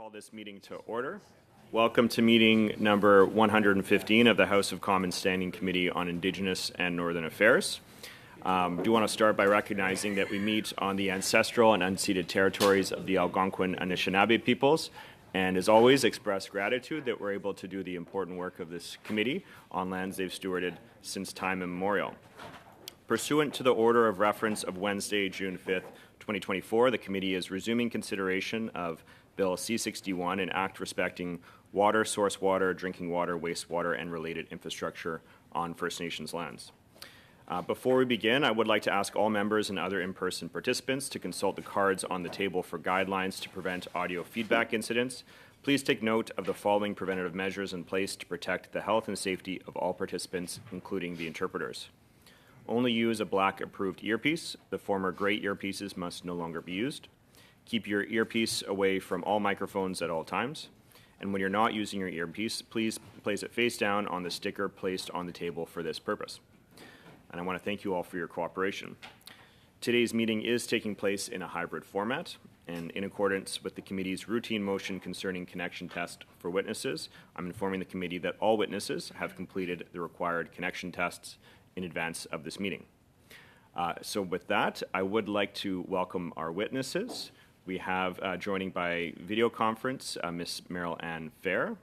call this meeting to order. Welcome to meeting number 115 of the House of Commons Standing Committee on Indigenous and Northern Affairs. I do want to start by recognizing that we meet on the ancestral and unceded territories of the Algonquin Anishinaabe peoples, and as always, express gratitude that we're able to do the important work of this committee on lands they've stewarded since time immemorial. Pursuant to the order of reference of Wednesday, June 5th, 2024, the committee is resuming consideration of Bill C-61, an act respecting water, source water, drinking water, wastewater, and related infrastructure on First Nations lands. Before we begin, I would like to ask all members and other in-person participants to consult the cards on the table for guidelines to prevent audio feedback incidents. Please take note of the following preventative measures in place to protect the health and safety of all participants, including the interpreters. Only use a black approved earpiece. The former gray earpieces must no longer be used. Keep your earpiece away from all microphones at all times. And when you're not using your earpiece, please place it face down on the sticker placed on the table for this purpose. And I want to thank you all for your cooperation. Today's meeting is taking place in a hybrid format, and in accordance with the committee's routine motion concerning connection test for witnesses, I'm informing the committee that all witnesses have completed the required connection tests in advance of this meeting. So with that, I would like to welcome our witnesses. We have joining by video conference Ms. Meryl Ann Fair.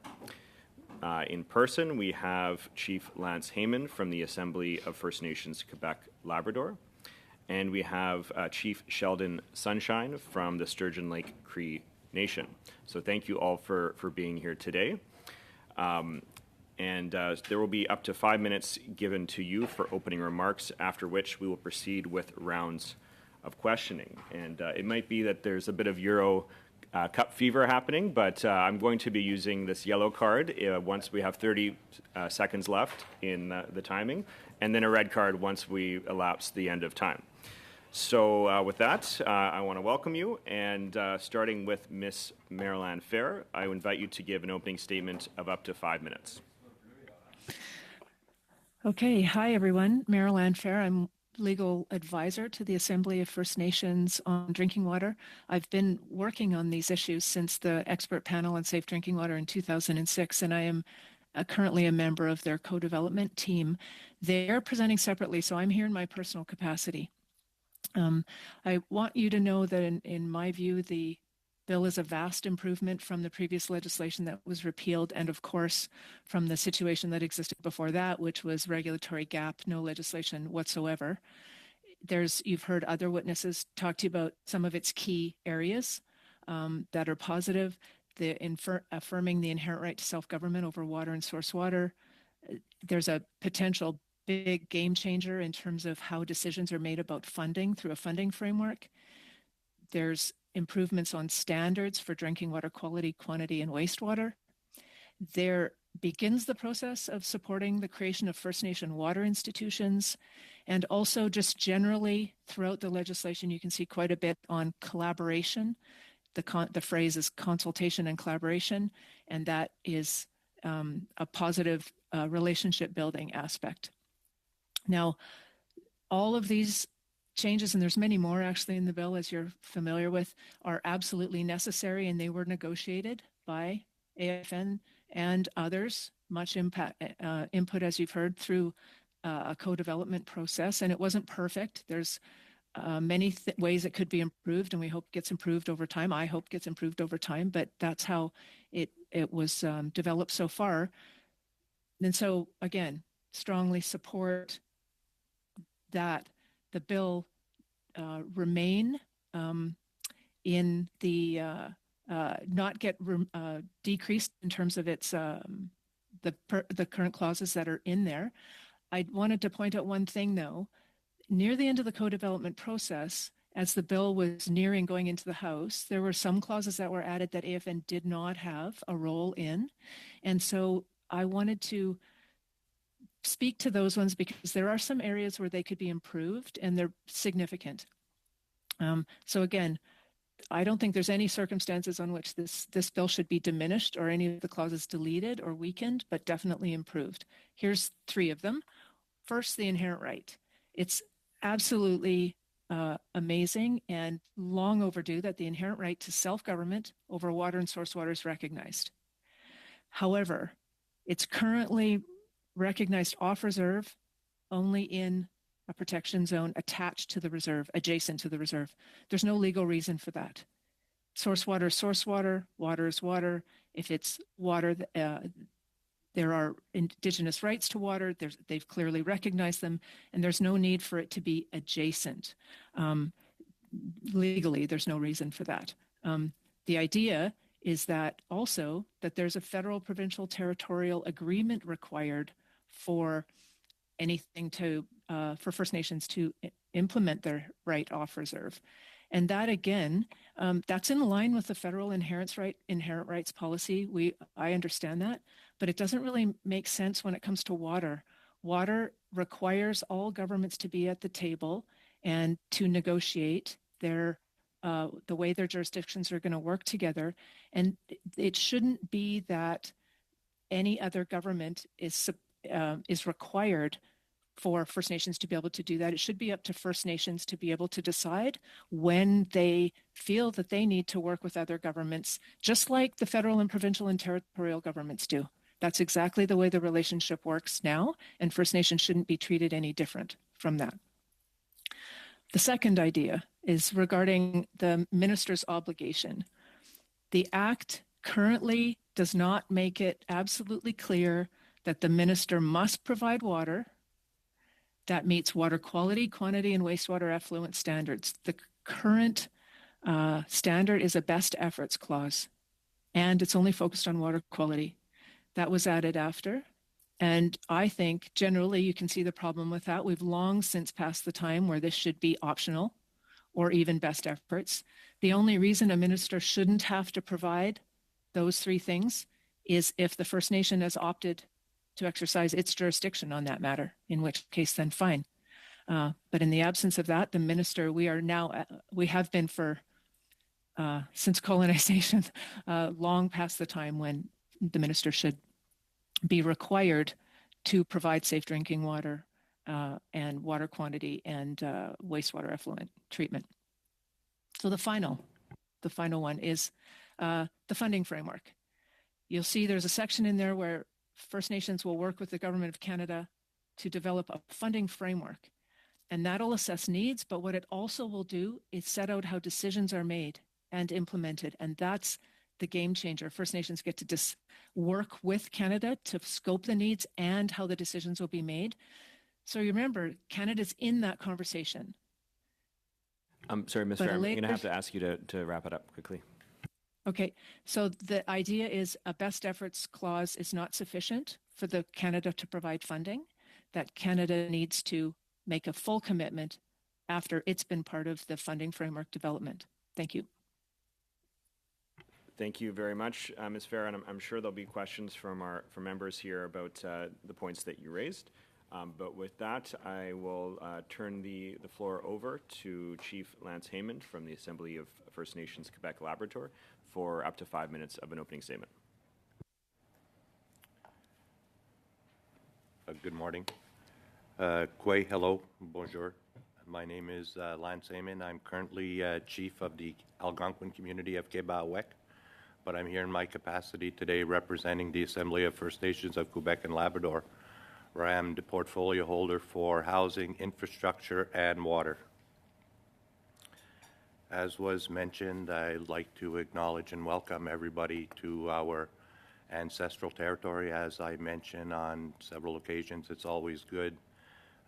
In person, we have Chief Lance Heyman from the Assembly of First Nations Quebec Labrador. And we have Chief Sheldon Sunshine from the Sturgeon Lake Cree Nation. So thank you all for being here today. There will be up to 5 minutes given to you for opening remarks, after which we will proceed with rounds of questioning. And it might be that there's a bit of Euro Cup fever happening, but I'm going to be using this yellow card once we have 30 seconds left in the timing, and then a red card once we elapse the end of time. So with that, I want to welcome you, and starting with Ms. Meryl Ann Fair, I invite you to give an opening statement of up to 5 minutes. Okay, hi everyone. Meryl Ann Fair. I'm legal advisor to the Assembly of First Nations on drinking water. I've been working on these issues since the expert panel on safe drinking water in 2006, and I am currently a member of their co-development team. They're presenting separately, so I'm here in my personal capacity. I want you to know that in my view, the bill is a vast improvement from the previous legislation that was repealed, and of course from the situation that existed before that, which was regulatory gap, no legislation whatsoever. You've heard other witnesses talk to you about some of its key areas that are positive. Affirming the inherent right to self-government over water and source water. There's a potential big game changer in terms of how decisions are made about funding through a funding framework. There's improvements on standards for drinking water quality, quantity, and wastewater. There begins the process of supporting the creation of First Nation water institutions, and also just generally throughout the legislation, you can see quite a bit on collaboration. The phrase is consultation and collaboration, and that is a positive relationship building aspect. Now, all of these changes, and there's many more actually in the bill, as you're familiar with, are absolutely necessary, and they were negotiated by AFN and others, much input, as you've heard, through a co-development process, and it wasn't perfect. There's many ways it could be improved, and we hope it gets improved over time. I hope it gets improved over time, but that's how it was developed so far. And so, again, strongly support that the bill remain in the not get decreased in terms of its the current clauses that are in there. I wanted to point out one thing though. Near the end of the co-development process, as the bill was nearing going into the House, there were some clauses that were added that AFN did not have a role in, and so I wanted to speak to those ones because there are some areas where they could be improved, and they're significant. So again, I don't think there's any circumstances on which this bill should be diminished or any of the clauses deleted or weakened, but definitely improved. Here's 3 of them. First, the inherent right. It's absolutely amazing and long overdue that the inherent right to self-government over water and source water is recognized. However, it's currently recognized off reserve only in a protection zone attached to the reserve, adjacent to the reserve. There's no legal reason for that. Source water is source water, water is water. If it's water, there are Indigenous rights to water. They've clearly recognized them, and there's no need for it to be adjacent. Legally, there's no reason for that. The idea is that also that there's a federal, provincial, territorial agreement required for anything for First Nations to implement their right off reserve. And that, again, that's in line with the federal inherent rights policy. I understand that, but it doesn't really make sense when it comes to water. Water requires all governments to be at the table and to negotiate the way their jurisdictions are going to work together. And it shouldn't be that any other government is required for First Nations to be able to do that. It should be up to First Nations to be able to decide when they feel that they need to work with other governments, just like the federal and provincial and territorial governments do. That's exactly the way the relationship works now, and First Nations shouldn't be treated any different from that. The second idea is regarding the minister's obligation. The Act currently does not make it absolutely clear that the minister must provide water that meets water quality, quantity, and wastewater effluent standards. The current standard is a best efforts clause, and it's only focused on water quality. That was added after. And I think generally you can see the problem with that. We've long since passed the time where this should be optional or even best efforts. The only reason a minister shouldn't have to provide those three things is if the First Nation has opted to exercise its jurisdiction on that matter, in which case then fine. But in the absence of that, the minister, we have been for, since colonization, long past the time when the minister should be required to provide safe drinking water and water quantity and wastewater effluent treatment. So the final one is the funding framework. You'll see there's a section in there where First Nations will work with the Government of Canada to develop a funding framework. And that'll assess needs, but what it also will do is set out how decisions are made and implemented. And that's the game changer. First Nations get to work with Canada to scope the needs and how the decisions will be made. So you remember, Canada's in that conversation. I'm sorry, Ms. Fair, I'm going to have to ask you to wrap it up quickly. Okay, so the idea is a best efforts clause is not sufficient for the Canada to provide funding, that Canada needs to make a full commitment after it's been part of the funding framework development. Thank you. Thank you very much, Ms. Fair, and I'm sure there'll be questions from members here about the points that you raised. But with that, I will turn the floor over to Chief Lance Heyman from the Assembly of First Nations Quebec Labrador for up to 5 minutes of an opening statement. Good morning. Kwe, hello, bonjour. My name is Lance Heyman. I'm currently Chief of the Algonquin community of Quebec, but I'm here in my capacity today representing the Assembly of First Nations of Quebec and Labrador, where I am the portfolio holder for housing, infrastructure, and water. As was mentioned, I'd like to acknowledge and welcome everybody to our ancestral territory. As I mentioned on several occasions, it's always good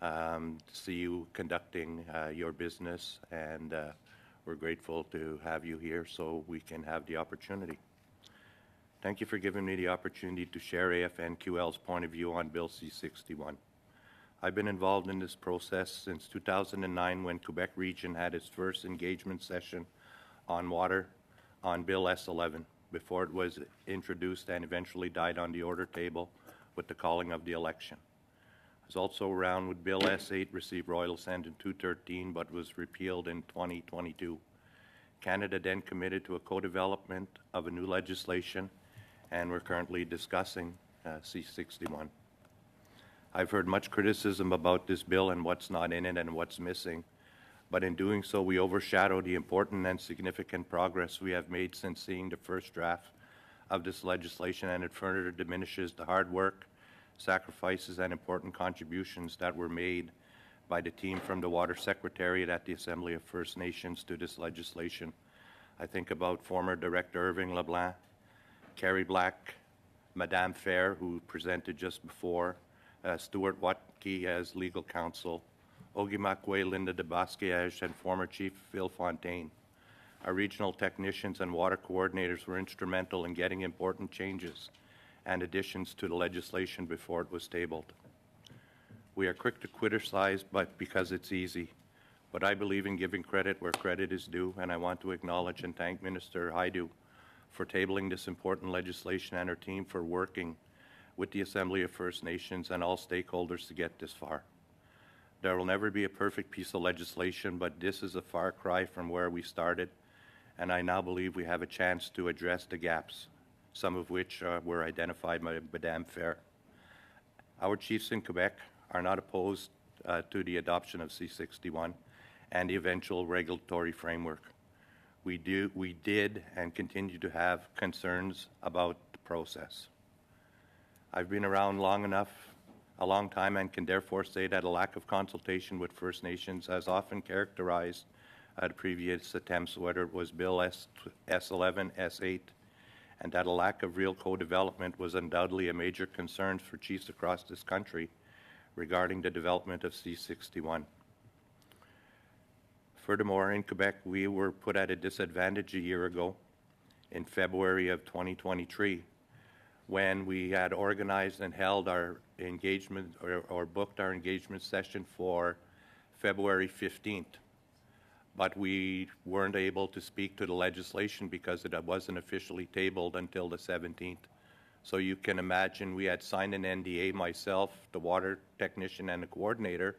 to see you conducting your business, and we're grateful to have you here so we can have the opportunity. Thank you for giving me the opportunity to share AFNQL's point of view on Bill C-61. I've been involved in this process since 2009 when Quebec Region had its first engagement session on water on Bill S-11 before it was introduced and eventually died on the order table with the calling of the election. I was also around when Bill S-8 received royal assent in 2013 but was repealed in 2022. Canada then committed to a co-development of a new legislation, and we're currently discussing C-61. I've heard much criticism about this bill and what's not in it and what's missing, but in doing so, we overshadow the important and significant progress we have made since seeing the first draft of this legislation, and it further diminishes the hard work, sacrifices, and important contributions that were made by the team from the Water Secretariat at the Assembly of First Nations to this legislation. I think about former Director Irving LeBlanc, Carrie Black, Madame Fair, who presented just before, Stuart Watke as legal counsel, Ogimakwe Linda de Basquiage, and former Chief Phil Fontaine. Our regional technicians and water coordinators were instrumental in getting important changes and additions to the legislation before it was tabled. We are quick to criticize, but because it's easy. But I believe in giving credit where credit is due, and I want to acknowledge and thank Minister Haidu for tabling this important legislation and her team for working with the Assembly of First Nations and all stakeholders to get this far. There will never be a perfect piece of legislation, but this is a far cry from where we started, and I now believe we have a chance to address the gaps, some of which were identified by Madame Fair. Our chiefs in Quebec are not opposed to the adoption of C-61 and the eventual regulatory framework. We did and continue to have concerns about the process. I've been around a long time, and can therefore say that a lack of consultation with First Nations has often characterized the previous attempts, whether it was Bill S11, S8, and that a lack of real co-development was undoubtedly a major concern for chiefs across this country regarding the development of C-61. Furthermore, in Quebec, we were put at a disadvantage a year ago in February of 2023 when we had organized and held our engagement or booked our engagement session for February 15th. But we weren't able to speak to the legislation because it wasn't officially tabled until the 17th. So you can imagine we had signed an NDA, myself, the water technician, and the coordinator,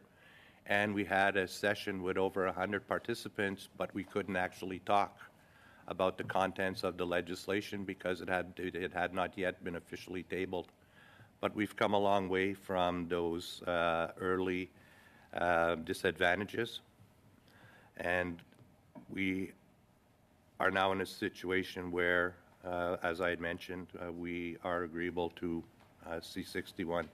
and we had a session with over 100 participants, but we couldn't actually talk about the contents of the legislation because it had not yet been officially tabled. But we've come a long way from those early disadvantages, and we are now in a situation where, as I had mentioned, we are agreeable to C-61.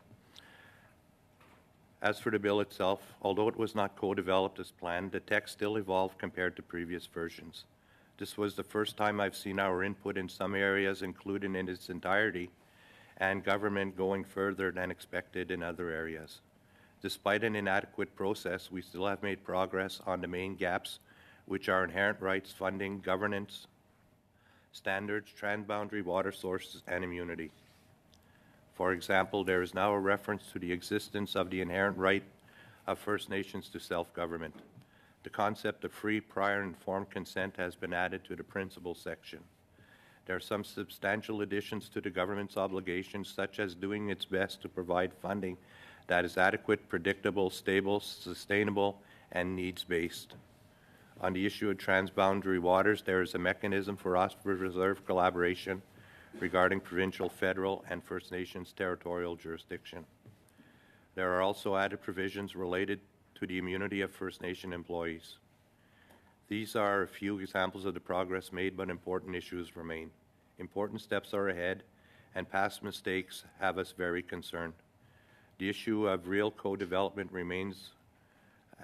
As for the bill itself, although it was not co-developed as planned, the text still evolved compared to previous versions. This was the first time I've seen our input in some areas included in its entirety, and government going further than expected in other areas. Despite an inadequate process, we still have made progress on the main gaps, which are inherent rights, funding, governance, standards, transboundary water sources, and immunity. For example, there is now a reference to the existence of the inherent right of First Nations to self-government. The concept of free, prior, and informed consent has been added to the principles section. There are some substantial additions to the government's obligations, such as doing its best to provide funding that is adequate, predictable, stable, sustainable, and needs-based. On the issue of transboundary waters, there is a mechanism for us to reserve collaboration regarding provincial, federal, and First Nations territorial jurisdiction. There are also added provisions related to the immunity of First Nation employees. These are a few examples of the progress made, but important issues remain. Important steps are ahead, and past mistakes have us very concerned. The issue of real co-development remains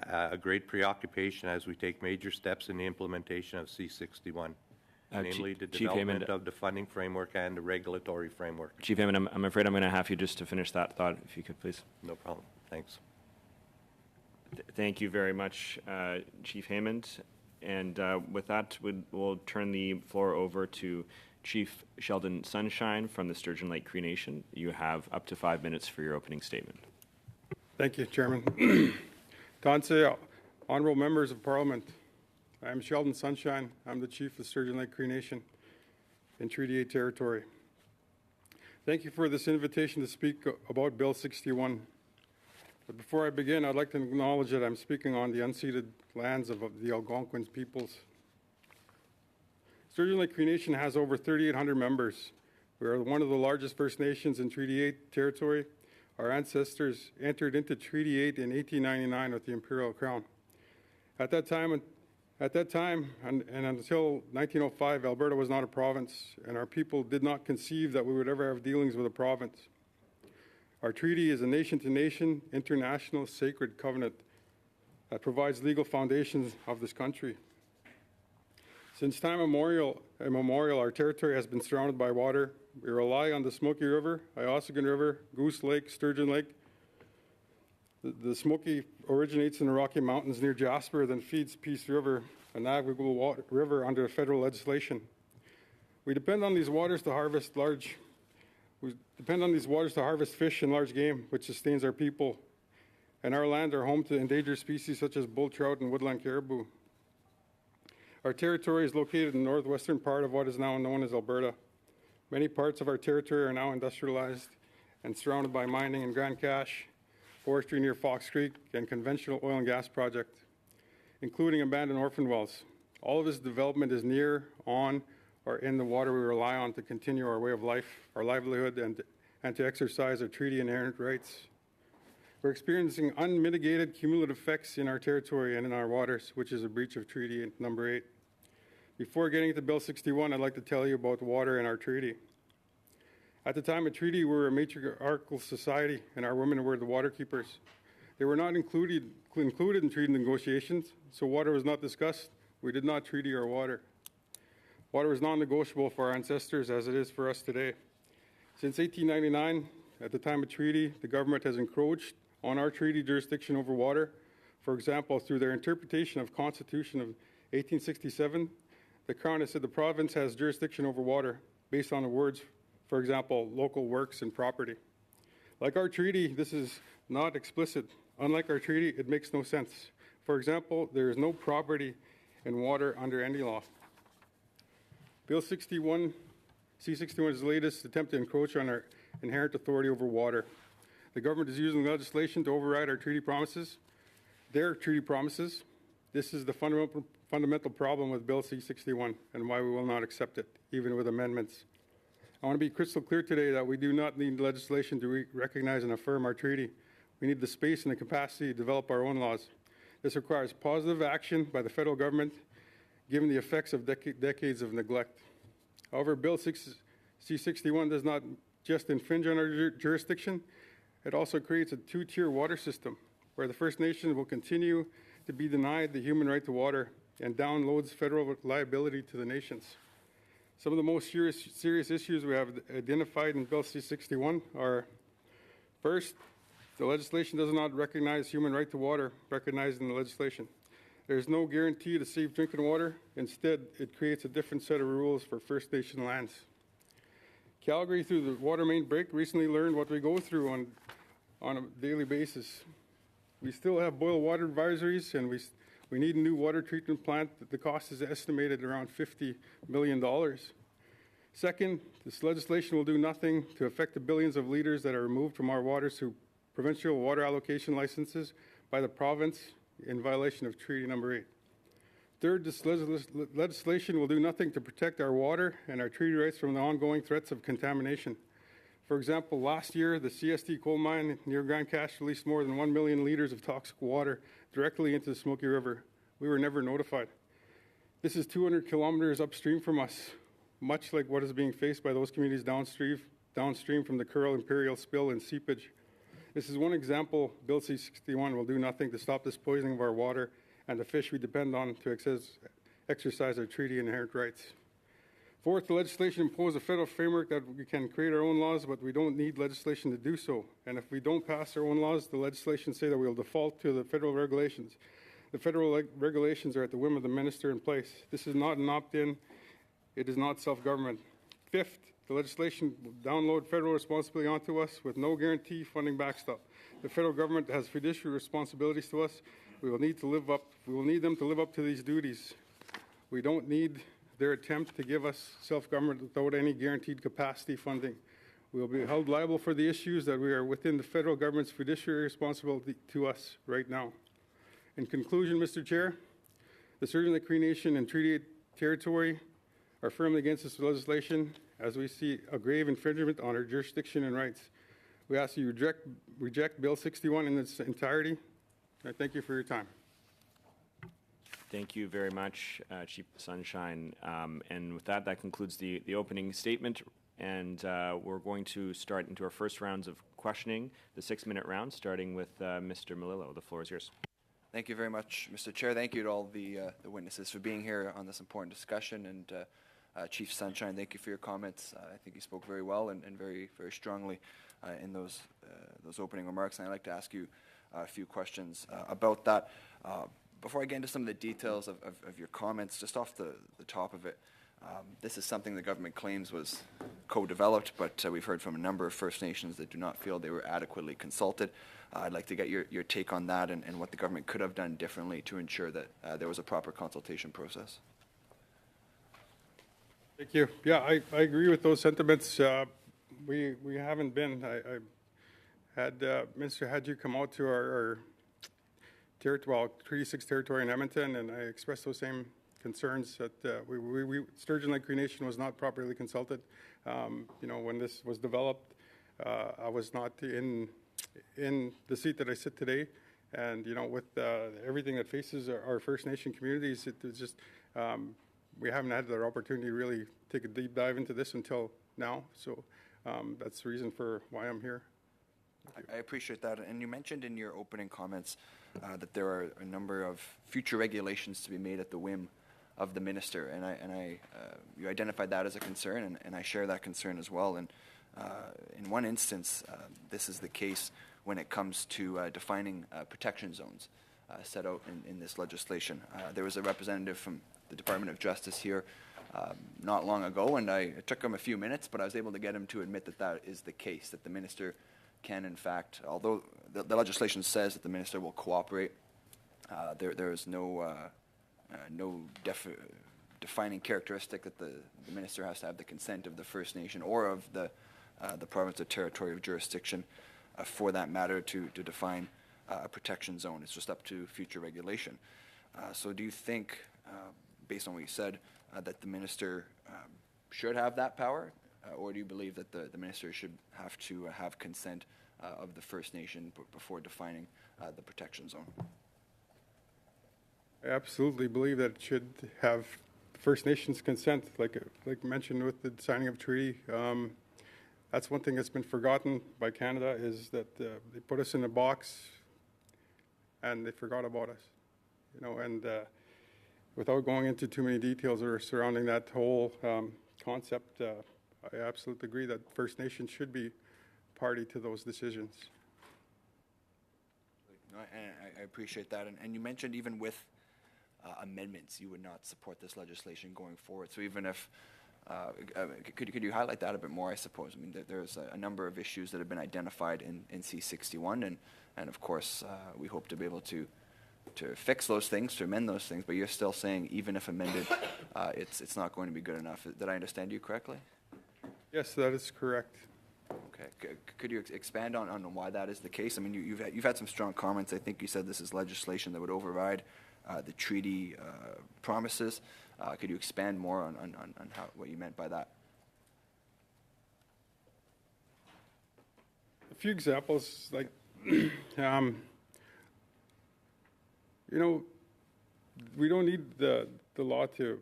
a great preoccupation as we take major steps in the implementation of C-61. Namely, the development of the funding framework and the regulatory framework. Chief Hammond, I'm afraid I'm going to have you just to finish that thought, if you could, please. No problem. Thanks. Thank you very much, Chief Hammond. And with that, we'll turn the floor over to Chief Sheldon Sunshine from the Sturgeon Lake Cree Nation. You have up to 5 minutes for your opening statement. Thank you, Chairman. Tanse, honorable members of Parliament, I am Sheldon Sunshine. I'm the Chief of the Sturgeon Lake Cree Nation in Treaty 8 territory. Thank you for this invitation to speak about Bill 61. But before I begin, I'd like to acknowledge that I'm speaking on the unceded lands of the Algonquin peoples. Sturgeon Lake Cree Nation has over 3,800 members. We are one of the largest First Nations in Treaty 8 territory. Our ancestors entered into Treaty 8 in 1899 with the Imperial Crown. At that time, and until 1905, Alberta was not a province, and our people did not conceive that we would ever have dealings with a province. Our treaty is a nation-to-nation, international, sacred covenant that provides legal foundations of this country. Since time immemorial, our territory has been surrounded by water. We rely on the Smoky River, Iossagun River, Goose Lake, Sturgeon Lake. The Smoky originates in the Rocky Mountains near Jasper, then feeds Peace River, a navigable river under federal legislation. We depend on these waters to harvest fish and large game, which sustains our people. And our land are home to endangered species such as bull trout and woodland caribou. Our territory is located in the northwestern part of what is now known as Alberta. Many parts of our territory are now industrialized and surrounded by mining in Grand Cache, forestry near Fox Creek, and conventional oil and gas projects, including abandoned orphan wells. All of this development is near, on, or in the water we rely on to continue our way of life, our livelihood, and to exercise our treaty inherent rights. We're experiencing unmitigated cumulative effects in our territory and in our waters, which is a breach of Treaty Number 8. Before getting to Bill 61, I'd like to tell you about water and our treaty. At the time of treaty, we were a matriarchal society, and our women were the water keepers. They were not included in treaty negotiations, so water was not discussed. We did not treaty our water. Water was non-negotiable for our ancestors as it is for us today. Since 1899, at the time of treaty, the government has encroached on our treaty jurisdiction over water. For example, through their interpretation of Constitution of 1867, the Crown has said the province has jurisdiction over water based on the words, for example, local works and property. Like our treaty, this is not explicit. Unlike our treaty, it makes no sense. For example, there is no property in water under any law. Bill 61, C-61 is the latest attempt to encroach on our inherent authority over water. The government is using legislation to override our treaty promises, their treaty promises. This is the fundamental problem with Bill C-61 and why we will not accept it, even with amendments. I want to be crystal clear today that we do not need legislation to recognize and affirm our treaty. We need the space and the capacity to develop our own laws. This requires positive action by the federal government, given the effects of decades of neglect. However, Bill C-61 does not just infringe on our jurisdiction, it also creates a two-tier water system where the First Nations will continue to be denied the human right to water and downloads federal liability to the nations. Some of the most serious issues we have identified in Bill C-61 are, first, the legislation does not recognize human right to water recognized in the legislation. There is no guarantee to safe drinking water. Instead, it creates a different set of rules for First Nation lands. Calgary, through the water main break, recently learned what we go through on a daily basis. We still have boil water advisories, and we need a new water treatment plant. The cost is estimated around $50 million. Second, this legislation will do nothing to affect the billions of liters that are removed from our waters through provincial water allocation licenses by the province in violation of Treaty Number 8. Third, this legislation will do nothing to protect our water and our treaty rights from the ongoing threats of contamination. For example, last year, the CST coal mine near Grand Cache released more than 1 million liters of toxic water directly into the Smoky River. We were never notified. This is 200 kilometers upstream from us, much like what is being faced by those communities downstream from the Curl Imperial spill and seepage. This is one example. Bill C-61 will do nothing to stop this poisoning of our water and the fish we depend on to exercise our treaty inherent rights. Fourth, the legislation imposes a federal framework that we can create our own laws, but we don't need legislation to do so. And if we don't pass our own laws, the legislation say that we'll default to the federal regulations. The federal regulations are at the whim of the minister in place. This is not an opt-in. It is not self-government. Fifth, the legislation will download federal responsibility onto us with no guarantee funding backstop. The federal government has fiduciary responsibilities to us. We will need them to live up to these duties. We don't need their attempt to give us self-government without any guaranteed capacity funding. We will be held liable for the issues that we are within the federal government's fiduciary responsibility to us right now. In conclusion, Mr. Chair, the Sturgeon Lake Cree Nation and Treaty Territory are firmly against this legislation as we see a grave infringement on our jurisdiction and rights. We ask you reject Bill 61 in its entirety. I thank you for your time. Thank you very much, Chief Sunshine. And with that, that concludes the opening statement. And we're going to start into our first rounds of questioning, the 6-minute round, starting with Mr. Melillo. The floor is yours. Thank you very much, Mr. Chair. Thank you to all the witnesses for being here on this important discussion. And Chief Sunshine, thank you for your comments. I think you spoke very well and very, very strongly in those opening remarks. And I'd like to ask you a few questions about that. Before I get into some of the details of your comments, just off the top of it, this is something the government claims was co-developed, but we've heard from a number of First Nations that do not feel they were adequately consulted. I'd like to get your take on that and what the government could have done differently to ensure that there was a proper consultation process. Thank you. Yeah, I agree with those sentiments. We haven't been. I had Minister had you come out to our Treaty 6 territory in Edmonton, and I expressed those same concerns that Sturgeon Lake Cree Nation was not properly consulted. When this was developed, I was not in the seat that I sit today, and with everything that faces our First Nation communities, it's just we haven't had the opportunity to really take a deep dive into this until now. So that's the reason for why I'm here. I appreciate that. And you mentioned in your opening comments that there are a number of future regulations to be made at the whim of the minister, and you identified that as a concern, and I share that concern as well. And in one instance, this is the case when it comes to defining protection zones set out in this legislation. There was a representative from the Department of Justice here not long ago, and it took him a few minutes, but I was able to get him to admit that that is the case, that the minister can, in fact, although the legislation says that the minister will cooperate, there is no defining characteristic that the minister has to have the consent of the First Nation or of the province or territory of jurisdiction for that matter to define a protection zone. It's just up to future regulation. So do you think, based on what you said, that the minister should have that power, or do you believe that the minister should have to have consent of the First Nation before defining the protection zone? I absolutely believe that it should have First Nations consent, like mentioned with the signing of treaty. That's one thing that's been forgotten by Canada, is that they put us in a box and they forgot about us. And without going into too many details or surrounding that whole concept, I absolutely agree that First Nations should be party to those decisions. I appreciate that. And you mentioned even with amendments, you would not support this legislation going forward. So even if, could you highlight that a bit more, I suppose? I mean, there's a number of issues that have been identified in C61, and of course, we hope to be able to fix those things, to amend those things, but you're still saying even if amended, it's not going to be good enough. Did I understand you correctly? Yes, that is correct. Okay. Could you expand on why that is the case? I mean, you've had some strong comments. I think you said this is legislation that would override the treaty promises. Could you expand more on what you meant by that? A few examples, like, we don't need the law to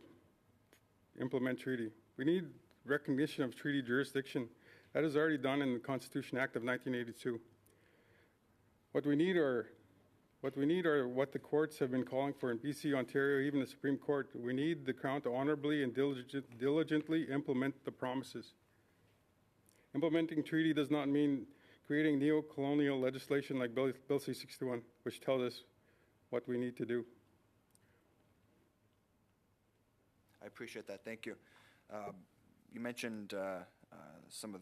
implement treaty. We need recognition of treaty jurisdiction. That is already done in the Constitution Act of 1982. What we need are what the courts have been calling for in BC, Ontario, even the Supreme Court. We need the Crown to honorably and diligently implement the promises. Implementing treaty does not mean creating neo-colonial legislation like Bill C-61, which tells us what we need to do. I appreciate that. Thank you. You mentioned some of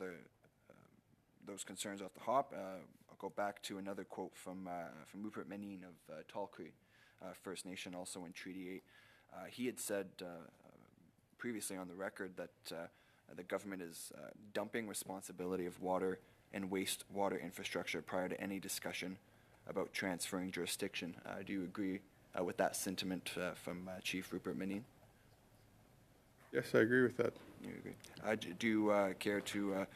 those concerns off the hop. I'll go back to another quote from Rupert Menin of Tall Cree First Nation, also in Treaty 8. He had said previously on the record that the government is dumping responsibility of water and wastewater infrastructure prior to any discussion about transferring jurisdiction. Do you agree with that sentiment from Chief Rupert Menin? Yes, I agree with that. You agree. Do you care to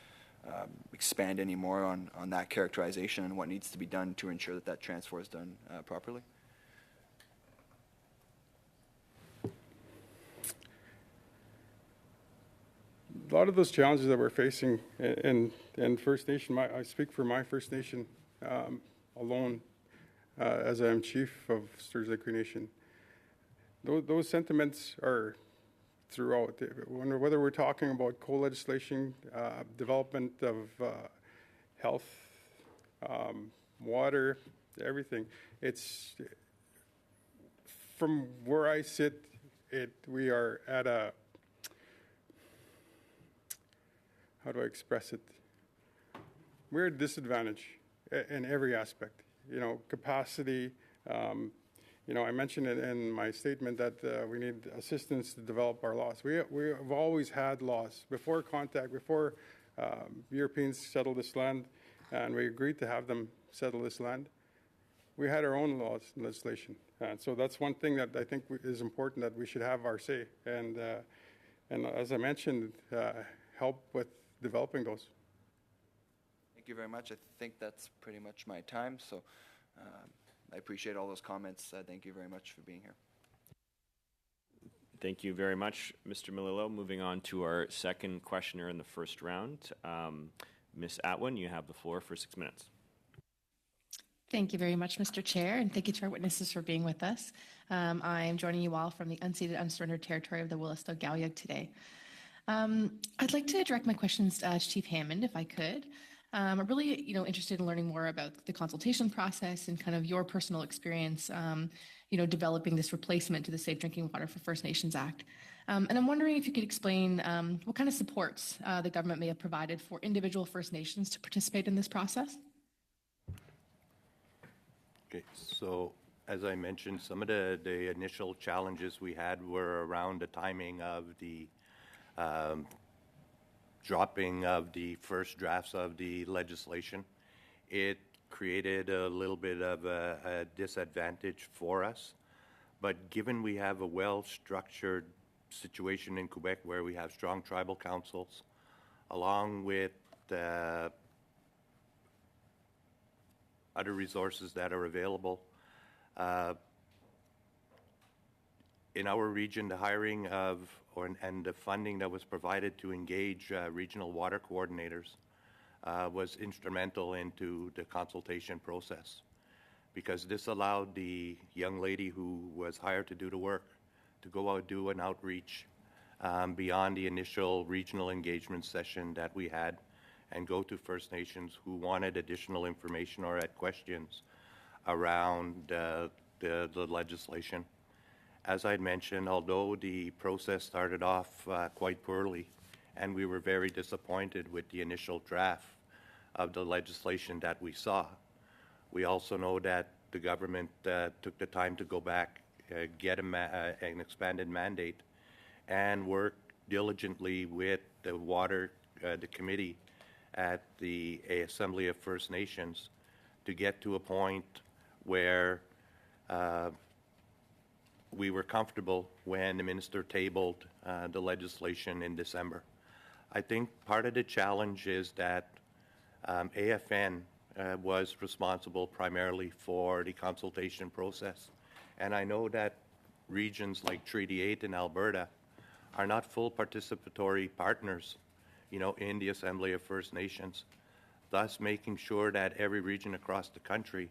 expand any more on that characterization and what needs to be done to ensure that transfer is done properly? lot of those challenges that we're facing, and First Nation, I speak for my First Nation alone, as I am chief of Sturgeon Lake Cree Nation. Those sentiments are throughout. Whether we're talking about co-legislation, development of health, water, everything. It's from where I sit. We are at a, how do I express it? We're at a disadvantage in every aspect. You know, capacity. You know, I mentioned it in my statement that we need assistance to develop our laws. We have always had laws before contact, before Europeans settled this land, and we agreed to have them settle this land. We had our own laws and legislation, and so that's one thing that I think is important, that we should have our say, and as I mentioned, help with developing those. Thank you very much. I think that's pretty much my time. So I appreciate all those comments. Thank you very much for being here. Thank you very much, Mr. Melillo. Moving on to our second questioner in the first round. Ms. Atwin, you have the floor for 6 minutes. Thank you very much, Mr. Chair, and thank you to our witnesses for being with us. I am joining you all from the unceded, unsurrendered territory of the Williston-Galyag today. I'd like to direct my questions to Chief Hammond, if I could. I'm really, interested in learning more about the consultation process and kind of your personal experience, developing this replacement to the Safe Drinking Water for First Nations Act. And I'm wondering if you could explain what kind of supports the government may have provided for individual First Nations to participate in this process. Okay, so as I mentioned, some of the initial challenges we had were around the timing of the dropping of the first drafts of the legislation. It created a little bit of a disadvantage for us, but given we have a well-structured situation in Quebec where we have strong tribal councils, along with other resources that are available. In our region, the hiring of and the funding that was provided to engage regional water coordinators was instrumental into the consultation process, because this allowed the young lady who was hired to do the work to go out, do an outreach beyond the initial regional engagement session that we had, and go to First Nations who wanted additional information or had questions around the legislation. As I mentioned, although the process started off quite poorly, and we were very disappointed with the initial draft of the legislation that we saw, we also know that the government took the time to go back, get an expanded mandate, and work diligently with the committee at the Assembly of First Nations to get to a point where we were comfortable when the minister tabled the legislation in December. I think part of the challenge is that AFN was responsible primarily for the consultation process. And I know that regions like Treaty 8 in Alberta are not full participatory partners, in the Assembly of First Nations, thus making sure that every region across the country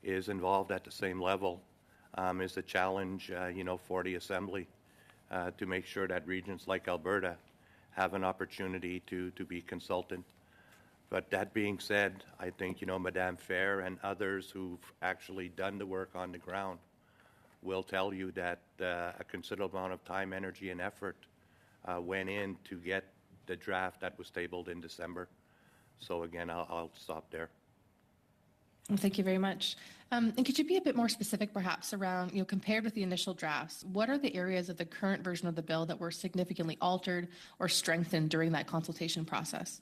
is involved at the same level is a challenge, for the Assembly to make sure that regions like Alberta have an opportunity to be consulted. But that being said, I think, Madame Fair and others who've actually done the work on the ground will tell you that a considerable amount of time, energy, and effort went in to get the draft that was tabled in December. So again, I'll stop there. Well, thank you very much. And could you be a bit more specific, perhaps, around, compared with the initial drafts, what are the areas of the current version of the bill that were significantly altered or strengthened during that consultation process?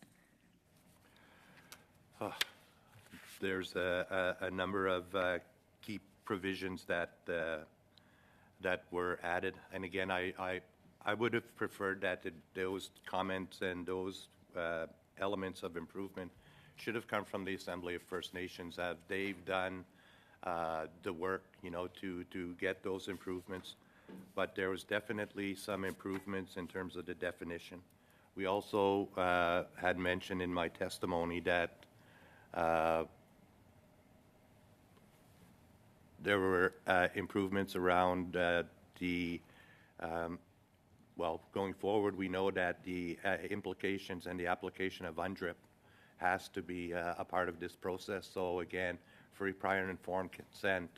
There's a number of key provisions that were added, and again, I would have preferred that those comments and those elements of improvement should have come from the Assembly of First Nations. They've done the work, to get those improvements, but there was definitely some improvements in terms of the definition. We also had mentioned in my testimony that there were improvements around going forward, we know that the implications and the application of UNDRIP has to be a part of this process. So again, free, prior, and informed consent,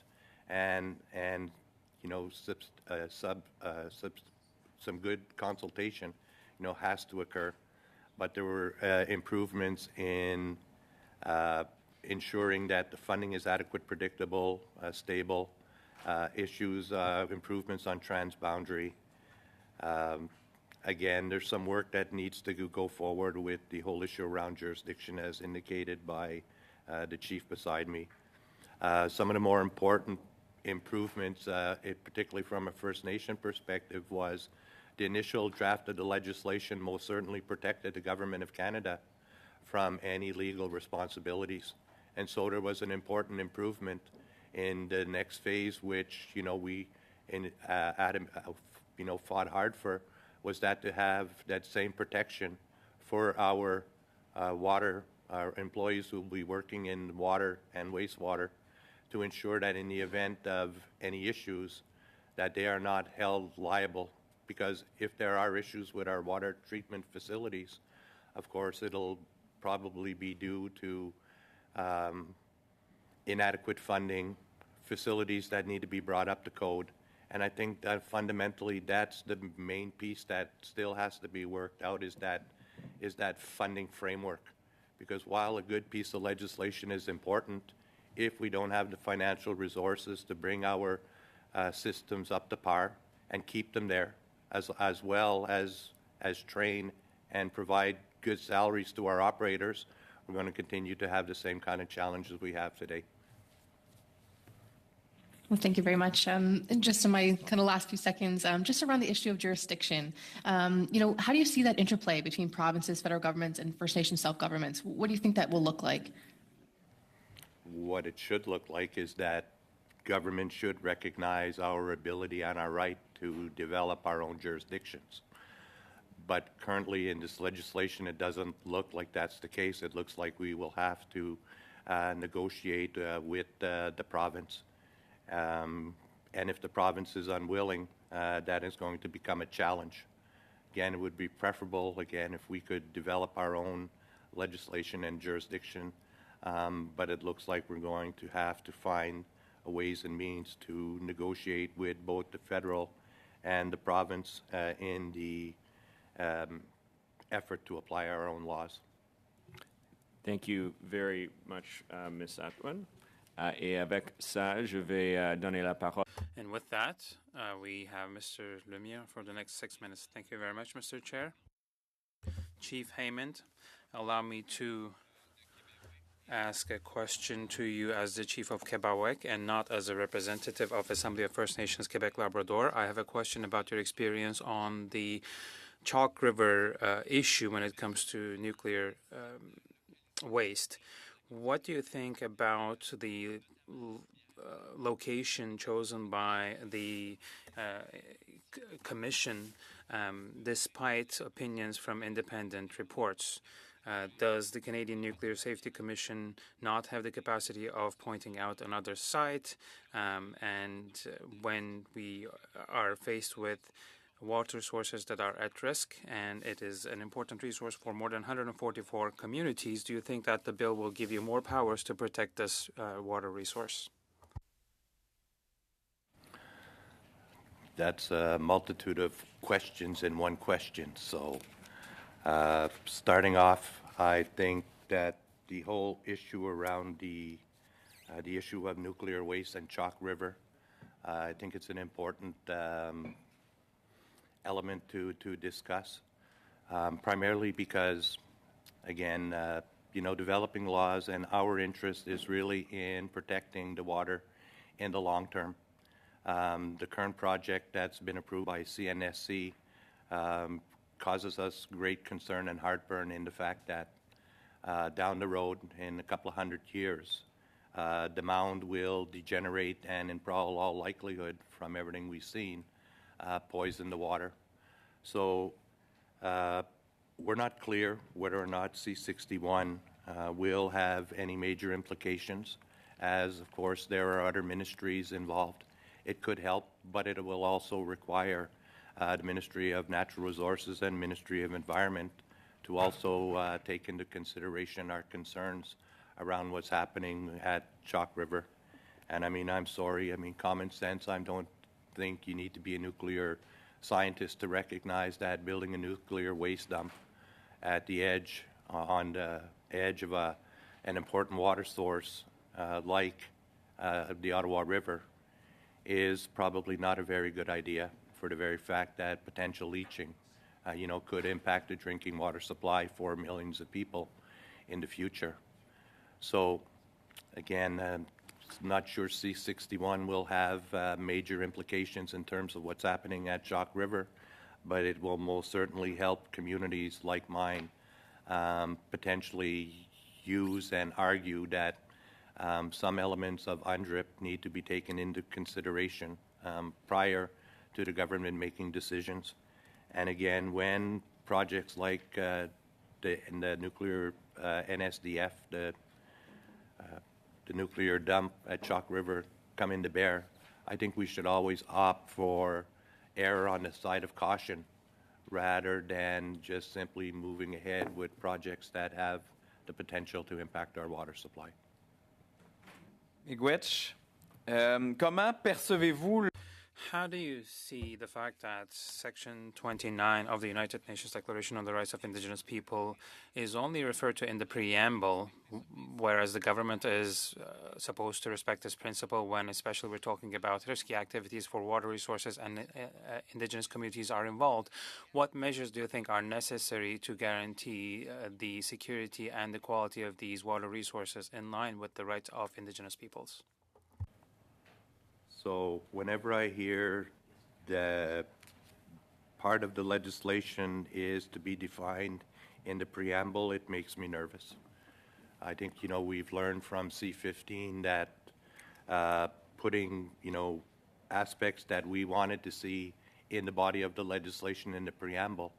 and some good consultation, has to occur. But there were improvements in ensuring that the funding is adequate, predictable, stable, improvements on transboundary. Again, there's some work that needs to go forward with the whole issue around jurisdiction, as indicated by the chief beside me. Some of the more important improvements, particularly from a First Nation perspective, was the initial draft of the legislation most certainly protected the Government of Canada from any legal responsibilities. And so there was an important improvement in the next phase, which, we fought hard for, was that to have that same protection for our our employees who will be working in water and wastewater, to ensure that in the event of any issues, that they are not held liable. Because if there are issues with our water treatment facilities, of course, it'll probably be due to inadequate funding, facilities that need to be brought up to code. And I think that fundamentally that's the main piece that still has to be worked out, is that funding framework. Because while a good piece of legislation is important, if we don't have the financial resources to bring our systems up to par and keep them there, as well as train and provide good salaries to our operators, we're going to continue to have the same kind of challenges we have today. Well, thank you very much. And just in my kind of last few seconds, just around the issue of jurisdiction, how do you see that interplay between provinces, federal governments, and First Nation self-governments? What do you think that will look like? What it should look like is that government should recognize our ability and our right to develop our own jurisdictions. But currently in this legislation, it doesn't look like that's the case. It looks like we will have to negotiate with the province. And if the province is unwilling, that is going to become a challenge. Again, it would be preferable, if we could develop our own legislation and jurisdiction. But it looks like we're going to have to find ways and means to negotiate with both the federal and the province in the effort to apply our own laws. Thank you very much, Ms. Atwood. Et avec ça, je vais donner la parole. And with that, we have Mr. Lemire for the next 6 minutes. Thank you very much, Mr. Chair. Chief Haymond, allow me to ask a question to you as the Chief of Quebec and not as a representative of Assembly of First Nations Quebec Labrador. I have a question about your experience on the Chalk River issue when it comes to nuclear waste. What do you think about the location chosen by the Commission, despite opinions from independent reports? Does the Canadian Nuclear Safety Commission not have the capacity of pointing out another site? And when we are faced with water sources that are at risk, and it is an important resource for more than 144 communities, do you think that the bill will give you more powers to protect this water resource? That's a multitude of questions in one question. So starting off, I think that the whole issue around the issue of nuclear waste and Chalk River, I think it's an important element to discuss, primarily because, again, developing laws, and our interest is really in protecting the water in the long term. The current project that's been approved by CNSC causes us great concern and heartburn in the fact that down the road, in a couple of 100 years, the mound will degenerate and, in all likelihood, from everything we've seen, poison the water. So we're not clear whether or not C61 will have any major implications, as, of course, there are other ministries involved. It could help, but it will also require the Ministry of Natural Resources and Ministry of Environment to also take into consideration our concerns around what's happening at Chalk River. And I mean, I'm sorry, I mean, common sense, I don't think you need to be a nuclear scientist to recognize that building a nuclear waste dump at the edge, on the edge of an important water source like the Ottawa River is probably not a very good idea, for the very fact that potential leaching, could impact the drinking water supply for millions of people in the future. So, again, I'm not sure C61 will have major implications in terms of what's happening at Chalk River, but it will most certainly help communities like mine potentially use and argue that some elements of UNDRIP need to be taken into consideration prior to the government making decisions. And again, when projects like the nuclear NSDF, the nuclear dump at Chalk River come into bear, I think we should always opt for err on the side of caution rather than just simply moving ahead with projects that have the potential to impact our water supply. Miigwech, comment percevez-vous How do you see the fact that Section 29 of the United Nations Declaration on the Rights of Indigenous People is only referred to in the preamble, whereas the government is supposed to respect this principle when especially we're talking about risky activities for water resources and Indigenous communities are involved? What measures do you think are necessary to guarantee the security and the quality of these water resources in line with the rights of Indigenous peoples? So whenever I hear the part of the legislation is to be defined in the preamble, it makes me nervous. I think, we've learned from C15 that putting, aspects that we wanted to see in the body of the legislation in the preamble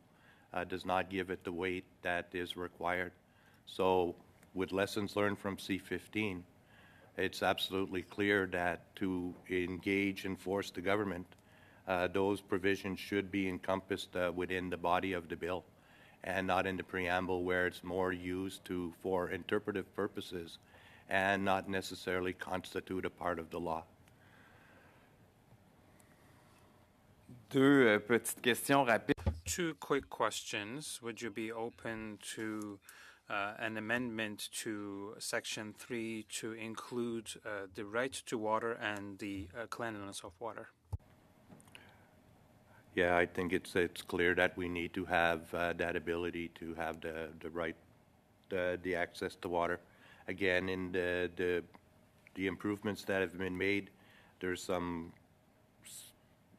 does not give it the weight that is required. So with lessons learned from C15, it's absolutely clear that to engage and force the government, those provisions should be encompassed within the body of the bill and not in the preamble where it's more used for interpretive purposes and not necessarily constitute a part of the law. Deux petites questions rapides. Two quick questions. Would you be open to an amendment to Section 3 to include the right to water and the cleanliness of water? Yeah, I think it's clear that we need to have that ability to have the right, the access to water. Again, in the improvements that have been made, there's some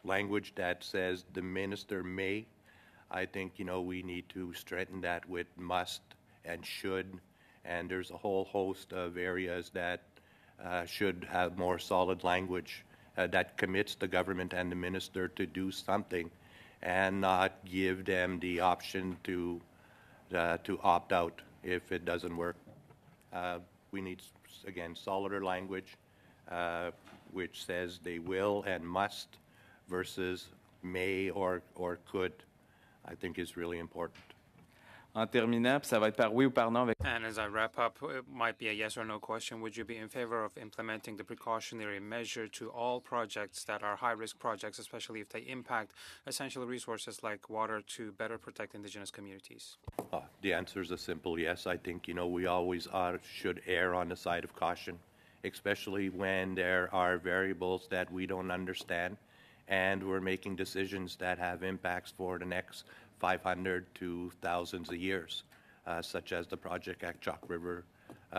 language that says the minister may. I think, we need to strengthen that with must and should, and there's a whole host of areas that should have more solid language that commits the government and the minister to do something and not give them the option to opt out if it doesn't work. We need, again, solider language which says they will and must versus may or could, I think is really important. En terminant, puis ça va être par oui ou par non avec. And as I wrap up, it might be a yes or no question. Would you be in favor of implementing the precautionary measure to all projects that are high-risk projects, especially if they impact essential resources like water, to better protect Indigenous communities? The answer is a simple yes. I think, we always should err on the side of caution, especially when there are variables that we don't understand and we're making decisions that have impacts for the next 500 to thousands of years, such as the project at Chalk River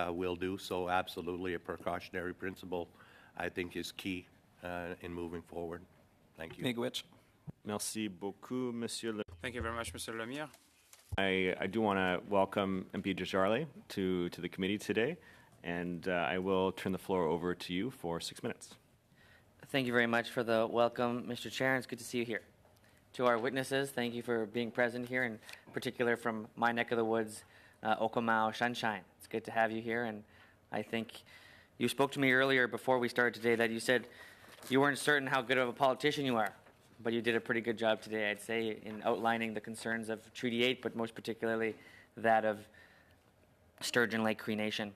will do. So absolutely a precautionary principle, I think, is key in moving forward. Thank you. Miigwech. Merci beaucoup, Monsieur Le. Thank you very much, Mr. Lemire. I do want to welcome MP Desjarlais to the committee today, and I will turn the floor over to you for 6 minutes. Thank you very much for the welcome, Mr. Chair, and it's good to see you here. To our witnesses, thank you for being present here, in particular from my neck of the woods, Okamau Sunshine. It's good to have you here, and I think you spoke to me earlier before we started today that you said you weren't certain how good of a politician you are, but you did a pretty good job today, I'd say, in outlining the concerns of Treaty 8, but most particularly that of Sturgeon Lake Cree Nation.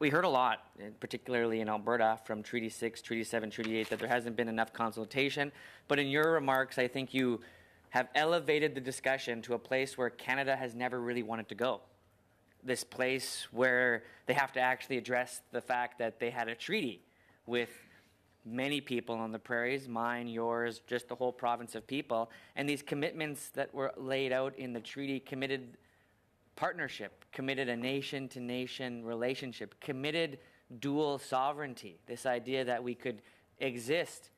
We heard a lot, particularly in Alberta, from Treaty 6, Treaty 7, Treaty 8, that there hasn't been enough consultation. But in your remarks, I think you have elevated the discussion to a place where Canada has never really wanted to go. This place where they have to actually address the fact that they had a treaty with many people on the prairies, mine, yours, just the whole province of people, and these commitments that were laid out in the treaty committed partnership, committed a nation-to-nation relationship, committed dual sovereignty, this idea that we could exist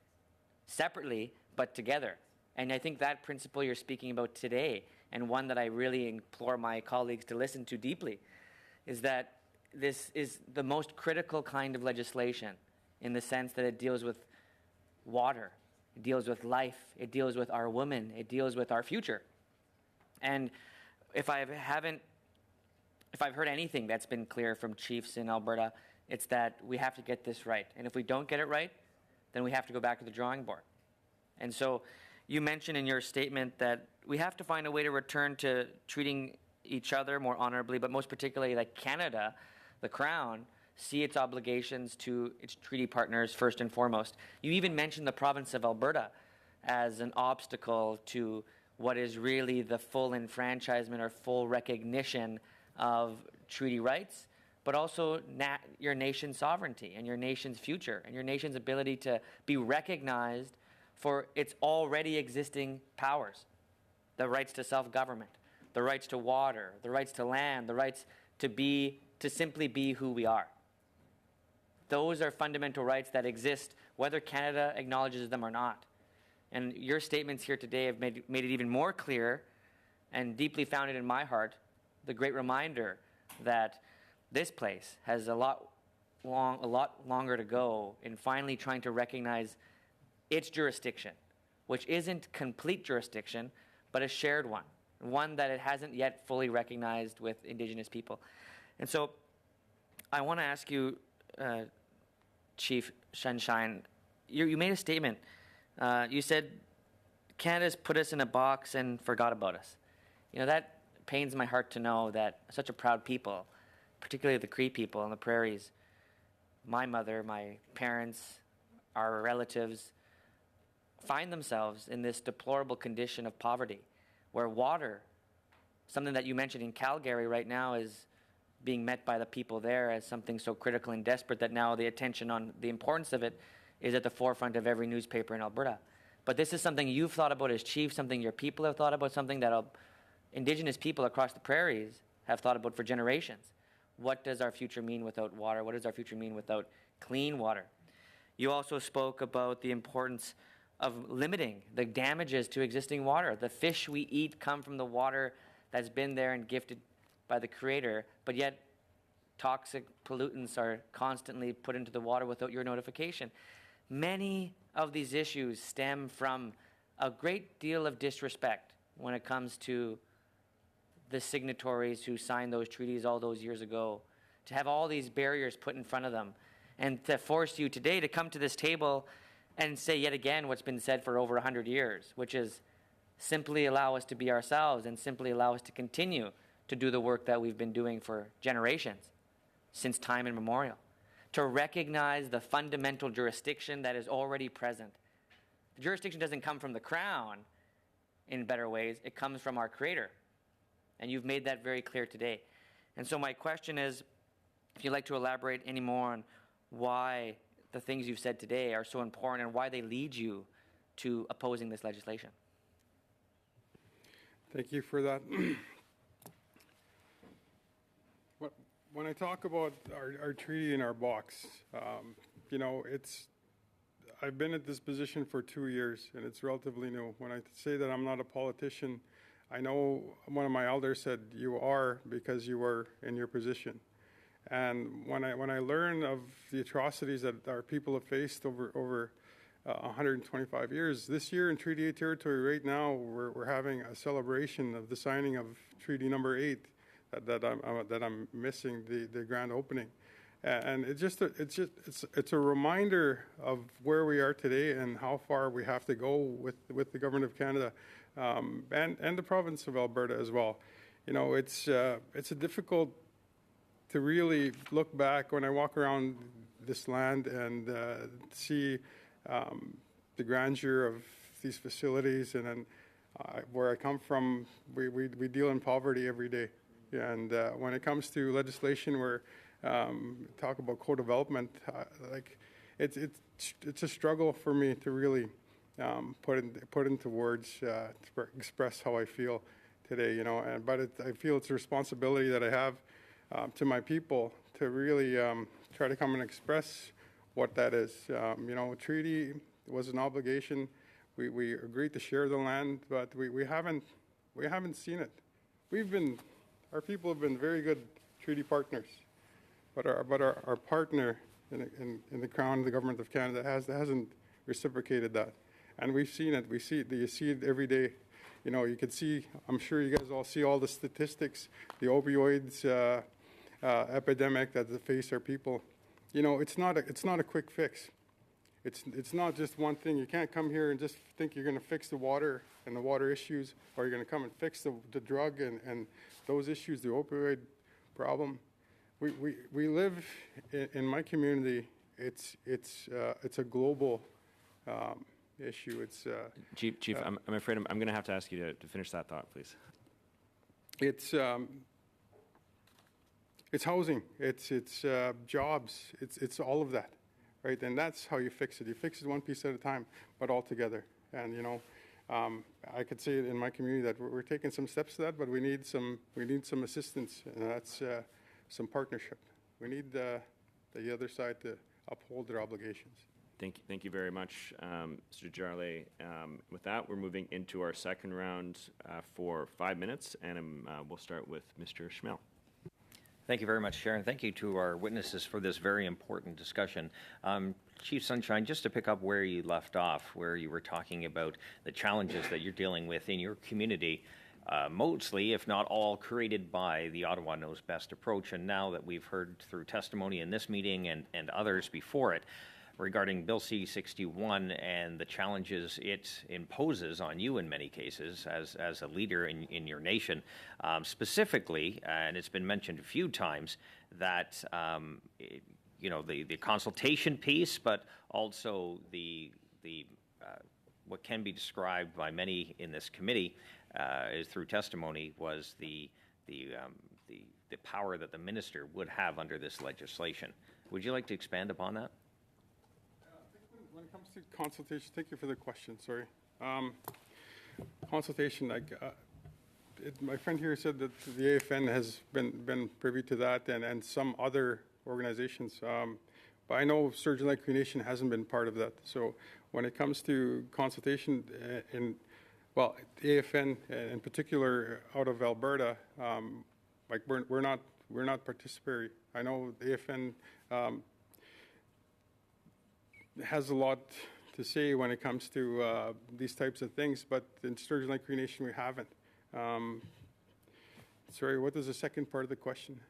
separately but together. And I think that principle you're speaking about today, and one that I really implore my colleagues to listen to deeply, is that this is the most critical kind of legislation in the sense that it deals with water, it deals with life, it deals with our women, it deals with our future. And if I've heard anything that's been clear from chiefs in Alberta, it's that we have to get this right. And if we don't get it right, then we have to go back to the drawing board. And so you mentioned in your statement that we have to find a way to return to treating each other more honorably, but most particularly like Canada, the Crown, see its obligations to its treaty partners first and foremost. You even mentioned the province of Alberta as an obstacle to what is really the full enfranchisement or full recognition of treaty rights, but also your nation's sovereignty and your nation's future and your nation's ability to be recognized for its already existing powers, the rights to self-government, the rights to water, the rights to land, the rights to simply be who we are. Those are fundamental rights that exist whether Canada acknowledges them or not. And your statements here today have made it even more clear and deeply founded in my heart the great reminder that this place has a lot longer to go in finally trying to recognize its jurisdiction, which isn't complete jurisdiction, but a shared one that it hasn't yet fully recognized with Indigenous people. And so I want to ask you, Chief Sunshine, you made a statement. You said Canada's put us in a box and forgot about us. You know, that pains my heart to know that such a proud people, particularly the Cree people on the prairies, my mother, my parents, our relatives, find themselves in this deplorable condition of poverty, where water, something that you mentioned in Calgary right now, is being met by the people there as something so critical and desperate that now the attention on the importance of it is at the forefront of every newspaper in Alberta. But this is something you've thought about as chief, something your people have thought about, something that Indigenous people across the prairies have thought about for generations. What does our future mean without water? What does our future mean without clean water? You also spoke about the importance of limiting the damages to existing water. The fish we eat come from the water that's been there and gifted by the Creator, but yet toxic pollutants are constantly put into the water without your notification. Many of these issues stem from a great deal of disrespect when it comes to the signatories who signed those treaties all those years ago, to have all these barriers put in front of them, and to force you today to come to this table and say yet again what's been said for over 100 years, which is simply allow us to be ourselves and simply allow us to continue to do the work that we've been doing for generations, since time immemorial, to recognize the fundamental jurisdiction that is already present. The jurisdiction doesn't come from the Crown in better ways, it comes from our Creator. And you've made that very clear today. And so my question is, if you'd like to elaborate any more on why the things you've said today are so important and why they lead you to opposing this legislation. Thank you for that. When I talk about our treaty in our box, you know, I've been at this position for 2 years, and it's relatively new. When I say that I'm not a politician, I know one of my elders said, you are because you were in your position. And when I learn of the atrocities that our people have faced over 125 years. This year in Treaty 8 territory, right now, we're having a celebration of the signing of Treaty Number 8 that I'm missing the grand opening, and it's a reminder of where we are today and how far we have to go with the government of Canada, and the province of Alberta as well. You know, it's a difficult to really look back when I walk around this land and see the grandeur of these facilities, and then where I come from, we deal in poverty every day. And when it comes to legislation where talk about co-development, like it's a struggle for me to really put into words to express how I feel today. You know, but I feel it's a responsibility that I have to my people to really try to come and express what that is. You know, treaty was an obligation. We agreed to share the land, but we haven't seen it. Our people have been very good treaty partners, but our partner in the Crown, the government of Canada, hasn't reciprocated that, and we've seen it. You see it every day. You know, you can see. I'm sure you guys all see all the statistics, the opioids epidemic that face our people. You know, it's not a quick fix. It's not just one thing. You can't come here and just think you're going to fix the water and the water issues, or you're going to come and fix the drug and those issues, the opioid problem. We live in my community. It's a global issue. It's Chief. I'm afraid I'm going to have to ask you to finish that thought, please. It's housing. It's jobs. It's all of that. Right, and that's how you fix it. You fix it one piece at a time, but all together. And you know, I could say in my community that we're taking some steps to that, but we need some assistance, and that's some partnership. We need the other side to uphold their obligations. Thank you very much, Mr. Jarley. With that, we're moving into our second round for 5 minutes, and we'll start with Mr. Schmel. Thank you very much, Chair, and thank you to our witnesses for this very important discussion. Chief Sunshine, just to pick up where you left off, where you were talking about the challenges that you're dealing with in your community, mostly, if not all, created by the Ottawa Knows Best approach, and now that we've heard through testimony in this meeting and others before it, regarding Bill C-61 and the challenges it imposes on you in many cases as a leader in your nation. Specifically, and it's been mentioned a few times, that the consultation piece, but also the what can be described by many in this committee is through testimony was the power that the minister would have under this legislation. Would you like to expand upon that? When it comes to consultation, thank you for the question. Sorry, consultation. My friend here said that the AFN has been privy to that, and some other organizations. But I know Sturgeon Lake Cree Nation hasn't been part of that. So when it comes to consultation, the AFN in particular out of Alberta, we're not participatory. I know the AFN. Has a lot to say when it comes to these types of things, but in Sturgeon Lake Cree Nation we haven't. Sorry, what was the second part of the question?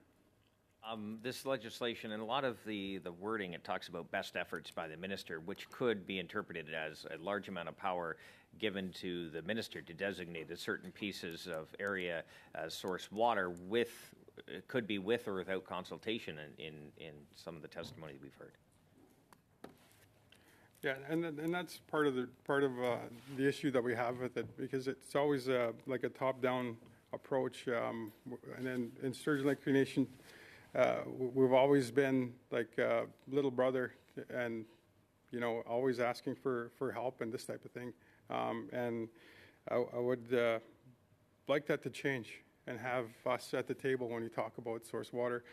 This legislation and a lot of the wording, it talks about best efforts by the minister, which could be interpreted as a large amount of power given to the minister to designate a certain pieces of area as source water could be with or without consultation in some of the testimony we've heard. Yeah, and that's part of the issue that we have with it, because it's always like a top-down approach. And then in Sturgeon Lake Cree Nation, we've always been like a little brother, and always asking for help and this type of thing. And I would like that to change and have us at the table when you talk about source water.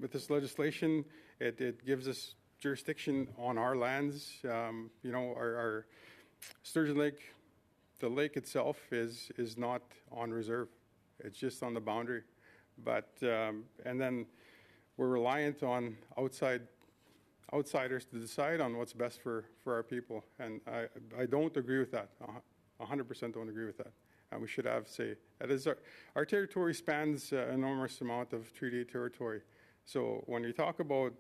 With this legislation, it gives us jurisdiction on our lands. Our Sturgeon Lake, the lake itself is not on reserve. It's just on the boundary. But and then we're reliant on outside outsiders to decide on what's best for our people. And I don't agree with that. 100% don't agree with that. And we should have say. That is our territory spans an enormous amount of Treaty 8 territory. So when you talk about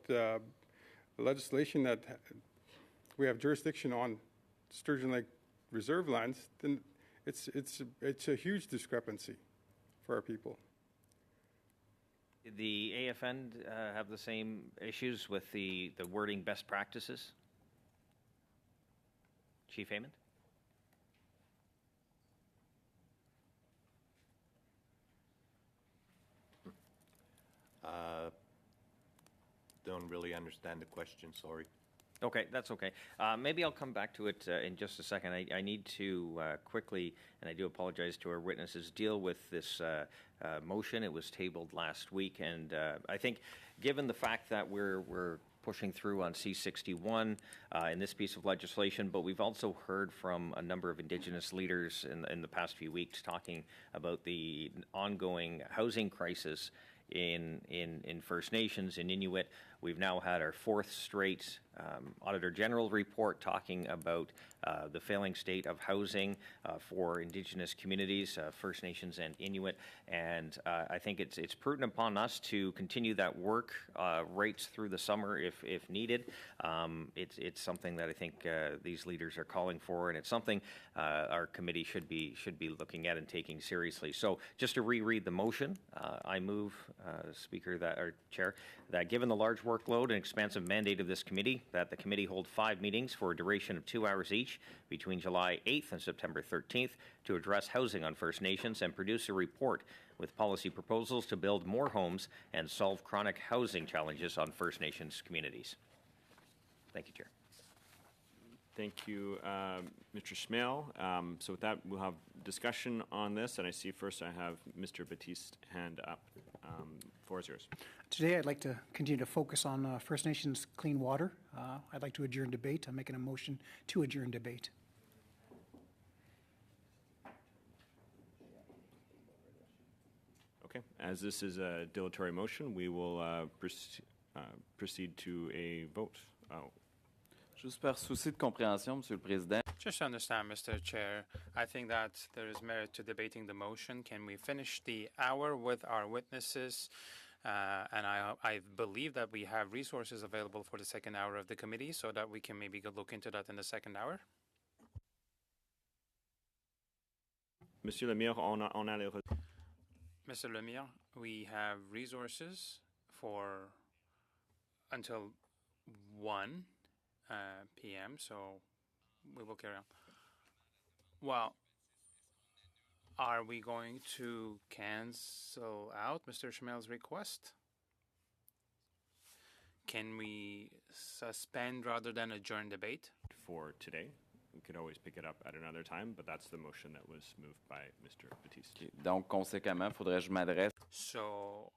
legislation that we have jurisdiction on Sturgeon Lake Reserve lands, then it's a huge discrepancy for our people. Did the AFN have the same issues with the wording best practices? Chief Heyman? Don't really understand the question, sorry. Okay, that's okay. Maybe I'll come back to it in just a second. I need to quickly, and I do apologize to our witnesses, deal with this motion. It was tabled last week, and I think given the fact that we're pushing through on C-61 in this piece of legislation, but we've also heard from a number of Indigenous leaders in the past few weeks talking about the ongoing housing crisis in First Nations, in Inuit. We've now had our fourth straight Auditor General report talking about the failing state of housing for Indigenous communities, First Nations and Inuit. And I think it's prudent upon us to continue that work right through the summer if needed. It's something that I think these leaders are calling for, and it's something our committee should be looking at and taking seriously. So just to reread the motion, I move, Chair, that given the large workload and expansive mandate of this committee, that the committee hold 5 meetings for a duration of 2 hours each between July 8th and September 13th to address housing on First Nations and produce a report with policy proposals to build more homes and solve chronic housing challenges on First Nations communities. Thank you, Chair. Thank you, Mr. Schmale. So with that, we'll have discussion on this, and I see first I have Mr. Batiste hand up. Floor is yours. Today, I'd like to continue to focus on First Nations clean water. I'd like to adjourn debate. I'm making a motion to adjourn debate. Okay. As this is a dilatory motion, we will proceed to a vote. Juste par souci de compréhension, Monsieur le Président. Just to understand, Mr. Chair, I think that there is merit to debating the motion. Can we finish the hour with our witnesses? And I believe that we have resources available for the second hour of the committee, so that we can maybe go look into that in the second hour. Monsieur Lemire, on a les Mr. Lemire, we have resources for until 1 p.m., so we will carry on. Well, are we going to cancel out Mr. Schmale's request? Can we suspend rather than adjourn debate? For today. We could always pick it up at another time, but that's the motion that was moved by Mr. Batiste. Donc, conséquemment, faudrait que je m'adresse. So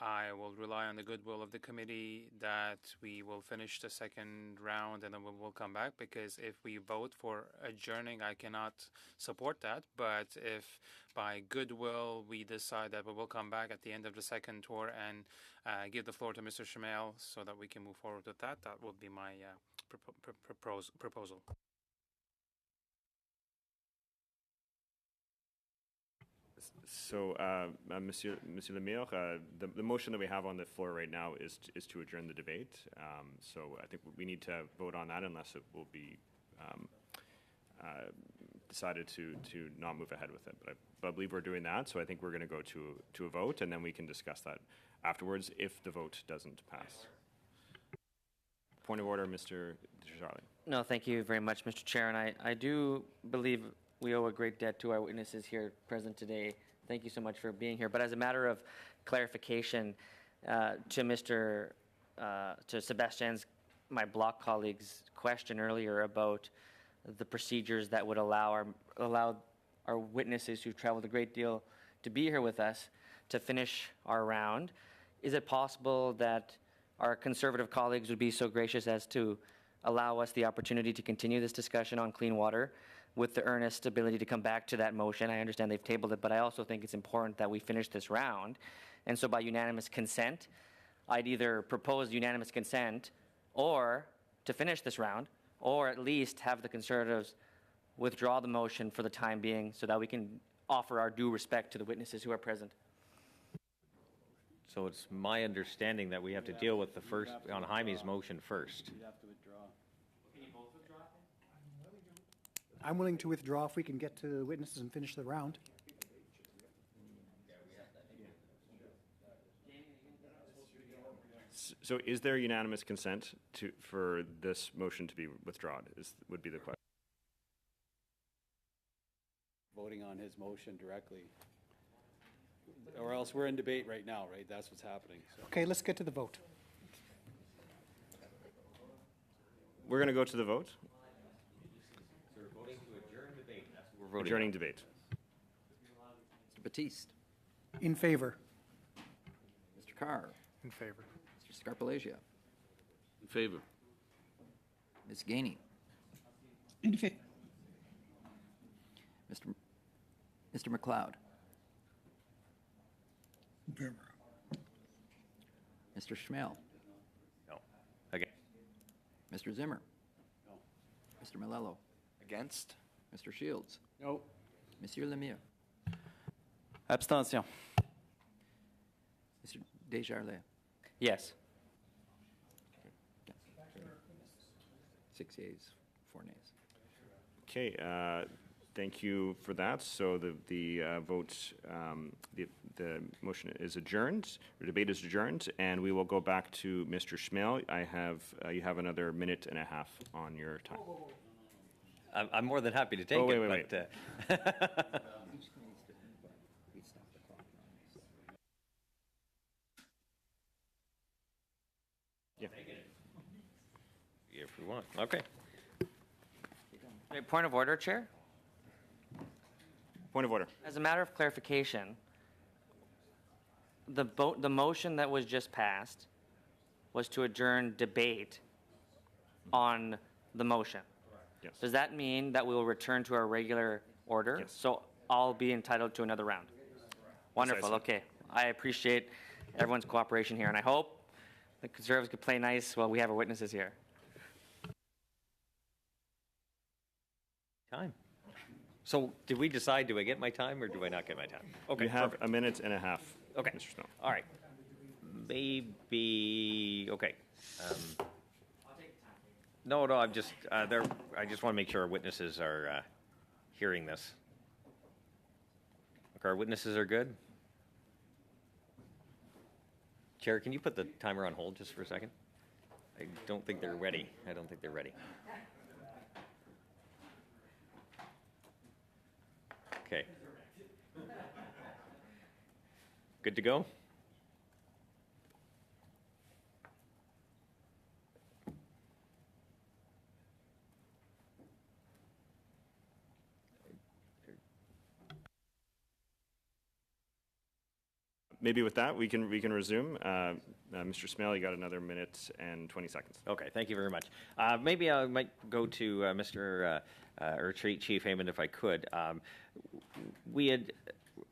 I will rely on the goodwill of the committee that we will finish the second round and then we will come back, because if we vote for adjourning, I cannot support that. But if by goodwill we decide that we will come back at the end of the second tour and give the floor to Mr. Schmale so that we can move forward with that, that would be my proposal. So, Monsieur Lemire, the motion that we have on the floor right now is to adjourn the debate. So I think we need to vote on that unless it will be decided to not move ahead with it. But I believe we're doing that, so I think we're going to go to a vote, and then we can discuss that afterwards if the vote doesn't pass. Point of order, Mr. Charlie. No, thank you very much, Mr. Chair. And I do believe we owe a great debt to our witnesses here present today. Thank you so much for being here. But as a matter of clarification, to Sebastian's, my block colleague's question earlier about the procedures that would allow our witnesses who've traveled a great deal to be here with us to finish our round, is it possible that our Conservative colleagues would be so gracious as to allow us the opportunity to continue this discussion on clean water with the earnest ability to come back to that motion? I understand they've tabled it, but I also think it's important that we finish this round. And so by unanimous consent, I'd either propose unanimous consent or to finish this round, or at least have the Conservatives withdraw the motion for the time being so that we can offer our due respect to the witnesses who are present. So it's my understanding that we have to deal with the first, on Jaime's motion first. I'm willing to withdraw if we can get to the witnesses and finish the round. So is there unanimous consent for this motion to be withdrawn, would be the question. Voting on his motion directly. Or else we're in debate right now, right? That's what's happening. So. Okay, let's get to the vote. We're going to go to the vote. So we're voting to adjourn debate. That's what we're voting Adjourning on. debate. Mr. Batiste. In favor. Mr. Carr. In favor. Mr. Scarpalagia. In favor. Ms. Gainey. In favor. Mr. McLeod. In favor. Mr. Schmale. No. Again. Mr. Zimmer. No. Mr. Malello. Against? Mr. Shields. No. Monsieur Lemieux. Abstention. Mr. Desjardins. Yes. 6 yeas, 4 nays. Okay, thank you for that. So the vote, the motion is adjourned, the debate is adjourned, and we will go back to Mr. Schmale. You have another minute and a half on your time. I'm more than happy to take Oh, wait, it, wait, but Yeah. if we want. Okay. Okay, point of order, Chair. Point of order. As a matter of clarification, the motion that was just passed was to adjourn debate on the motion. Yes. Does that mean that we will return to our regular order? Yes. So I'll be entitled to another round? Wonderful, Precisely. okay. I appreciate everyone's cooperation here, and I hope the Conservatives could play nice while we have our witnesses here. Time. So did we decide, do I get my time or do I not get my time? Okay. You have perfect. a minute and a half, Okay. Mr. Snow. All right. Maybe, okay. No, I'm just, I just want to make sure our witnesses are hearing this. Okay, our witnesses are good? Chair, can you put the timer on hold just for a second? I don't think they're ready. I don't think they're ready. Okay. Good to go? Maybe with that, we can resume. Mr. Smale, you got another minute and 20 seconds. Okay, thank you very much. Maybe I might go to Mr. or Chief Heyman if I could. We had,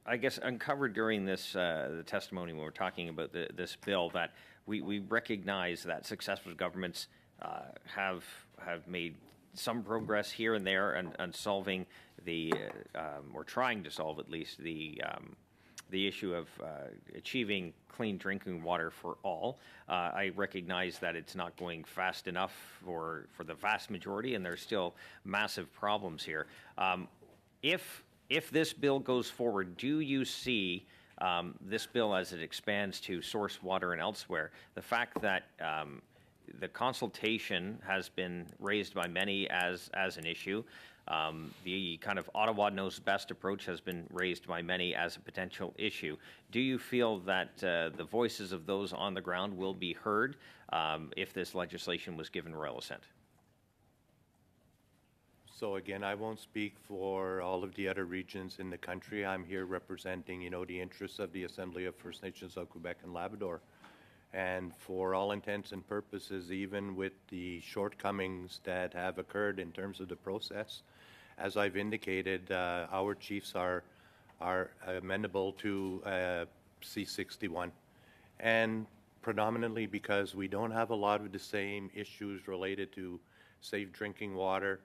I guess, uncovered during this the testimony when we're talking about this bill that we recognize that successful governments have made some progress here and there on solving the, or trying to solve at least the issue of achieving clean drinking water for all. I recognize that it's not going fast enough for the vast majority, and there's still massive problems here. If this bill goes forward, do you see this bill as it expands to source water and elsewhere, the fact that the consultation has been raised by many as an issue, the kind of Ottawa knows best approach has been raised by many as a potential issue. Do you feel that the voices of those on the ground will be heard if this legislation was given royal assent? So again, I won't speak for all of the other regions in the country. I'm here representing, the interests of the Assembly of First Nations of Quebec and Labrador. And for all intents and purposes, even with the shortcomings that have occurred in terms of the process, as I've indicated, our chiefs are amenable to C-61. And predominantly because we don't have a lot of the same issues related to safe drinking water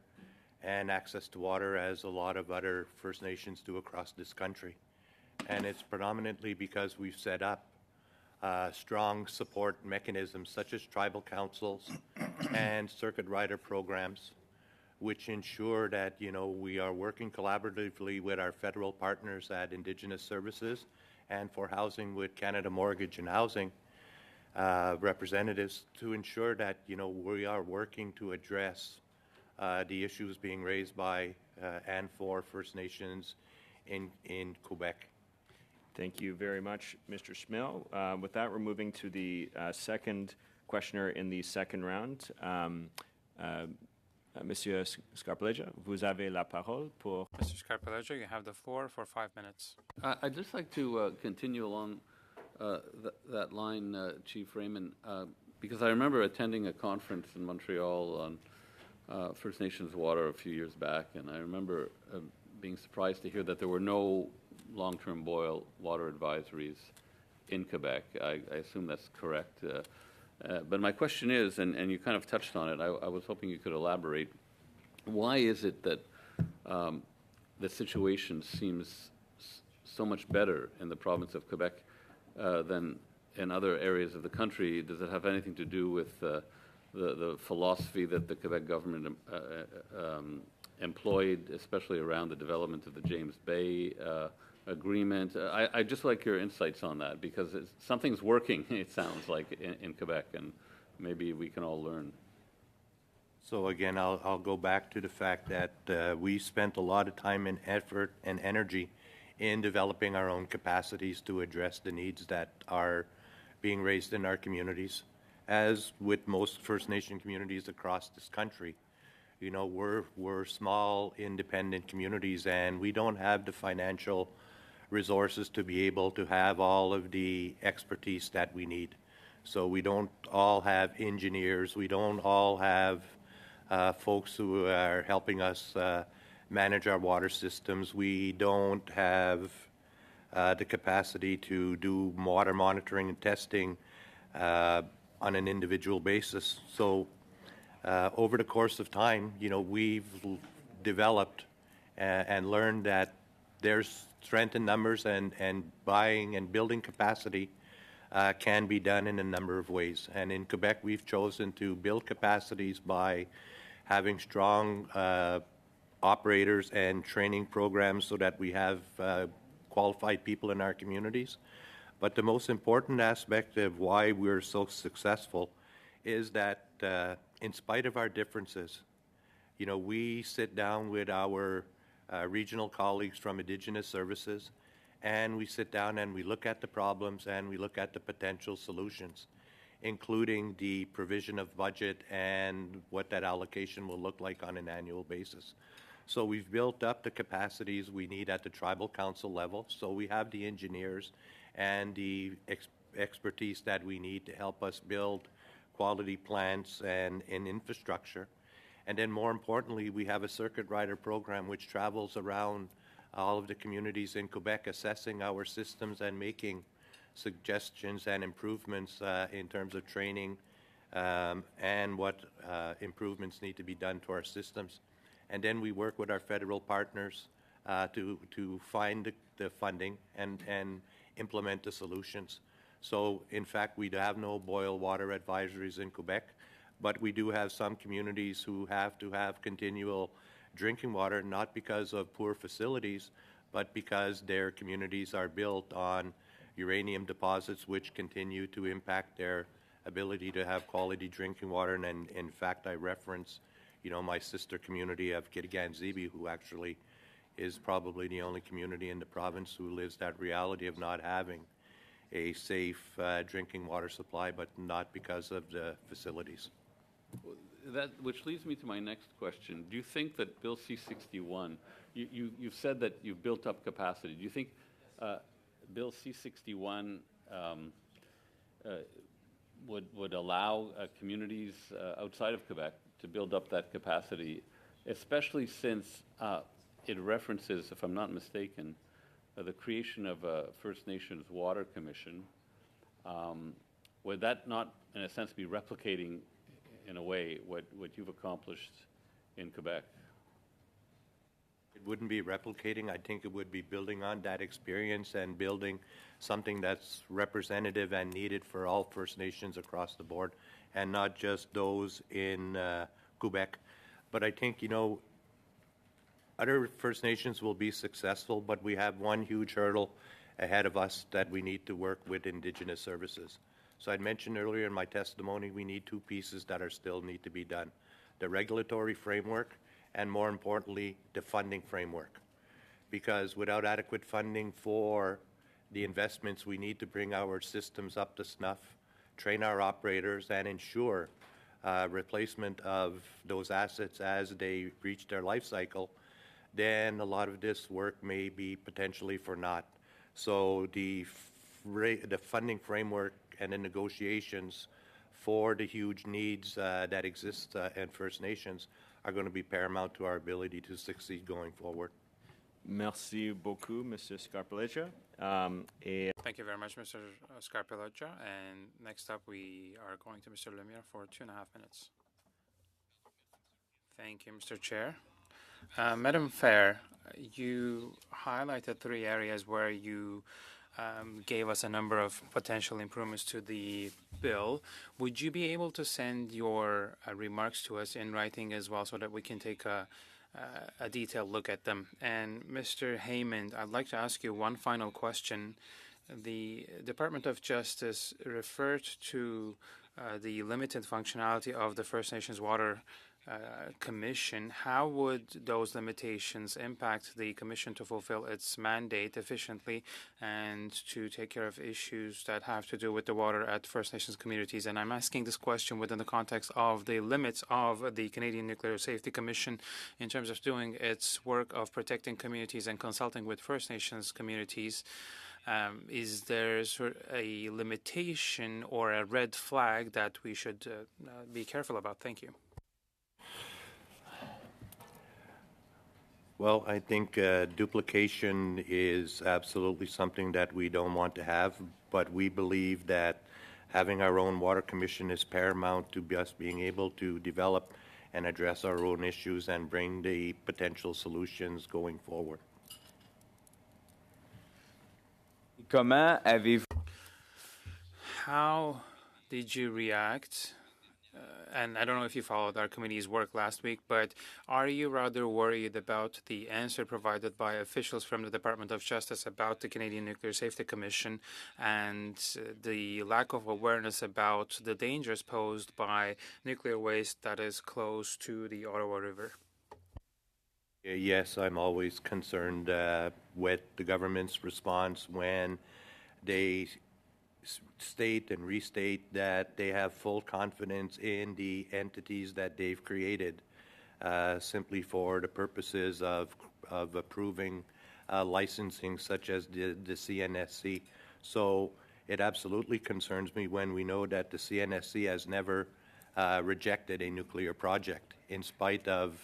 and access to water as a lot of other First Nations do across this country. And it's predominantly because we've set up strong support mechanisms such as tribal councils and circuit rider programs, which ensure that, you know, we are working collaboratively with our federal partners at Indigenous Services and for housing with Canada Mortgage and Housing representatives to ensure that, you know, we are working to address the issues being raised by and for First Nations in Quebec. Thank you very much, Mr. Schmill. With that, we're moving to the second questioner in the second round. Monsieur Scarpelleja, vous avez la parole pour... Mr. Scarpelleja, you have the floor for 5 minutes. I'd just like to continue along that line, Chief Raymond, because I remember attending a conference in Montreal on First Nations water a few years back, and I remember being surprised to hear that there were no long-term boil water advisories in Quebec. I assume that's correct. But my question is, and you kind of touched on it, I was hoping you could elaborate, why is it that the situation seems so much better in the province of Quebec than in other areas of the country? Does it have anything to do with the philosophy that the Quebec government employed, especially around the development of the James Bay agreement? I'd just like your insights on that, because something's working, it sounds like, in Quebec, and maybe we can all learn. So again, I'll go back to the fact that we spent a lot of time and effort and energy in developing our own capacities to address the needs that are being raised in our communities. As with most First Nation communities across this country, you know, we're small, independent communities, and we don't have the financial resources to be able to have all of the expertise that we need. So we don't all have engineers, we don't all have folks who are helping us manage our water systems. We don't have the capacity to do water monitoring and testing on an individual basis. So over the course of time, you know, we've developed and learned that there's strength in numbers, and buying and building capacity can be done in a number of ways. And in Quebec, we've chosen to build capacities by having strong operators and training programs so that we have qualified people in our communities. But the most important aspect of why we're so successful is that in spite of our differences, you know, we sit down with our regional colleagues from Indigenous Services, and we sit down and we look at the problems and we look at the potential solutions, including the provision of budget and what that allocation will look like on an annual basis. So we've built up the capacities we need at the tribal council level, so we have the engineers and the expertise that we need to help us build quality plants and infrastructure. And then more importantly, we have a circuit rider program which travels around all of the communities in Quebec, assessing our systems and making suggestions and improvements in terms of training and what improvements need to be done to our systems. And then we work with our federal partners to find the funding and implement the solutions. So in fact, we have no boil water advisories in Quebec, but we do have some communities who have to have continual drinking water, not because of poor facilities, but because their communities are built on uranium deposits, which continue to impact their ability to have quality drinking water. And in fact, I reference, you know, my sister community of Kitigan-Zibi, who actually is probably the only community in the province who lives that reality of not having a safe drinking water supply, but not because of the facilities. That, which leads me to my next question. Do you think that Bill C-61, you've said that you've built up capacity. Do you think Bill C-61 would allow communities outside of Quebec to build up that capacity, especially since it references, if I'm not mistaken, the creation of a First Nations Water Commission, would that not, in a sense, be replicating, in a way, what you've accomplished in Quebec? It wouldn't be replicating. I think it would be building on that experience and building something that's representative and needed for all First Nations across the board, and not just those in Quebec. But I think, you know, other First Nations will be successful, but we have one huge hurdle ahead of us that we need to work with Indigenous services. So I'd mentioned earlier in my testimony, we need two pieces that are still need to be done: the regulatory framework, and more importantly, the funding framework. Because without adequate funding for the investments, we need to bring our systems up to snuff, train our operators, and ensure replacement of those assets as they reach their life cycle, then a lot of this work may be potentially for naught. So the funding framework and the negotiations for the huge needs that exist in First Nations are going to be paramount to our ability to succeed going forward. Merci beaucoup, Monsieur Scarpelleja. Thank you very much, Mr. Scarpelleja. And next up, we are going to Mr. Lemire for 2.5 minutes. Thank you, Mr. Chair. Madam Fair, you highlighted 3 areas where you gave us a number of potential improvements to the bill. Would you be able to send your remarks to us in writing as well, so that we can take a detailed look at them? And Mr. Haymond, I'd like to ask you one final question. The Department of Justice referred to the limited functionality of the First Nations Water Commission. How would those limitations impact the Commission to fulfill its mandate efficiently and to take care of issues that have to do with the water at First Nations communities? And I'm asking this question within the context of the limits of the Canadian Nuclear Safety Commission in terms of doing its work of protecting communities and consulting with First Nations communities. Is there a limitation or a red flag that we should be careful about? Thank you. Well, I think duplication is absolutely something that we don't want to have, but we believe that having our own water commission is paramount to us being able to develop and address our own issues and bring the potential solutions going forward. How did you react? And I don't know if you followed our committee's work last week, but are you rather worried about the answer provided by officials from the Department of Justice about the Canadian Nuclear Safety Commission and the lack of awareness about the dangers posed by nuclear waste that is close to the Ottawa River? Yes, I'm always concerned with the government's response when they state and restate that they have full confidence in the entities that they've created simply for the purposes of approving licensing such as the CNSC. So it absolutely concerns me when we know that the CNSC has never rejected a nuclear project in spite of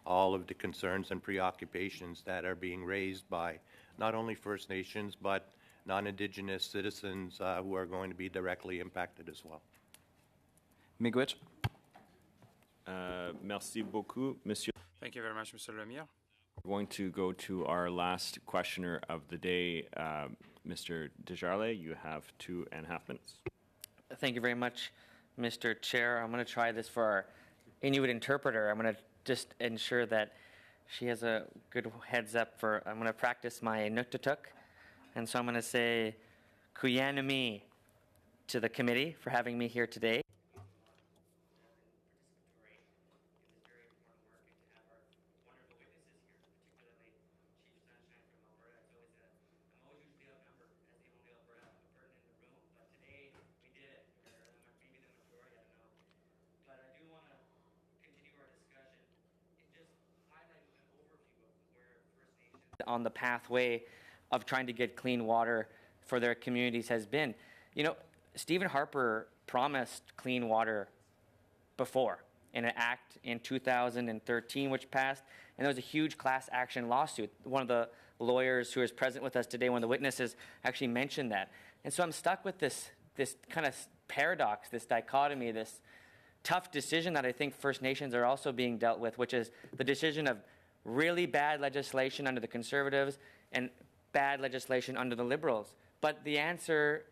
all of the concerns and preoccupations that are being raised by not only First Nations but non-Indigenous citizens who are going to be directly impacted as well. Miigwech. Merci beaucoup, Monsieur. Thank you very much, Mr. Lemire. We're going to go to our last questioner of the day, Mr. Desjardins. You have 2.5 minutes. Thank you very much, Mr. Chair. I'm going to try this for our Inuit interpreter. I'm going to just ensure that she has a good heads up for, I'm going to practice my Nuktutuk. And so I'm going to say Kuyanami to the committee for having me here today. On the pathway of trying to get clean water for their communities has been. You know, Stephen Harper promised clean water before in an act in 2013 which passed, and there was a huge class action lawsuit. One of the lawyers who is present with us today, one of the witnesses, actually mentioned that. And so I'm stuck with this this kind of paradox, this dichotomy, this tough decision that I think First Nations are also being dealt with, which is the decision of really bad legislation under the Conservatives and bad legislation under the Liberals. But the answer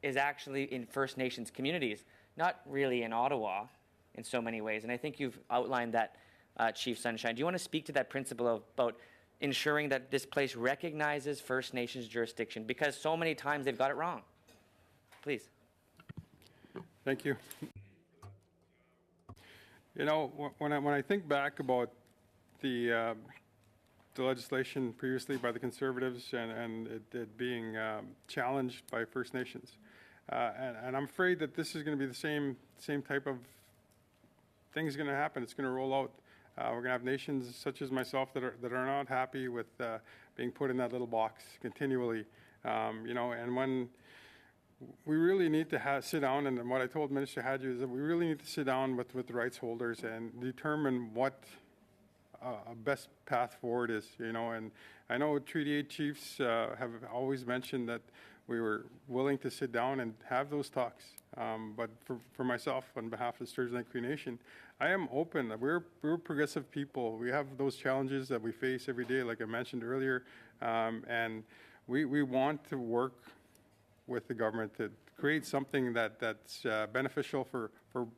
is actually in First Nations communities, not really in Ottawa in so many ways. And I think you've outlined that, Chief Sunshine. Do you want to speak to that principle about ensuring that this place recognizes First Nations jurisdiction? Because so many times they've got it wrong. Please. Thank you. You know, when I think back about the legislation previously by the Conservatives and it being challenged by First Nations, and I'm afraid that this is going to be the same type of things going to happen. It's going to roll out. We're going to have nations such as myself that are not happy with being put in that little box continually. You know, and when we really need to sit down, and what I told Minister Hadji is that we really need to sit down with the rights holders and determine what a best path forward is, you know. And I know Treaty 8 chiefs have always mentioned that we were willing to sit down and have those talks. But for myself, on behalf of the Sturgeon Lake Cree Nation, I am open. We're progressive people. We have those challenges that we face every day, like I mentioned earlier, and we want to work with the government to create something that's beneficial for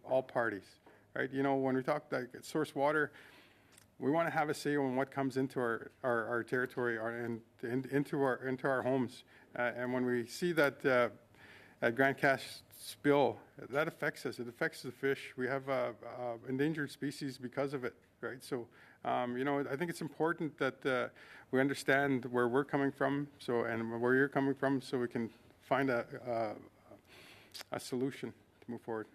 all parties, right? You know, when we talk like source water, we want to have a say on what comes into our territory and into our homes. And when we see that at Grand Cache spill, that affects us. It affects the fish. We have endangered species because of it, right? So, you know, I think it's important that we understand where we're coming from, and where you're coming from, so we can find a solution to move forward.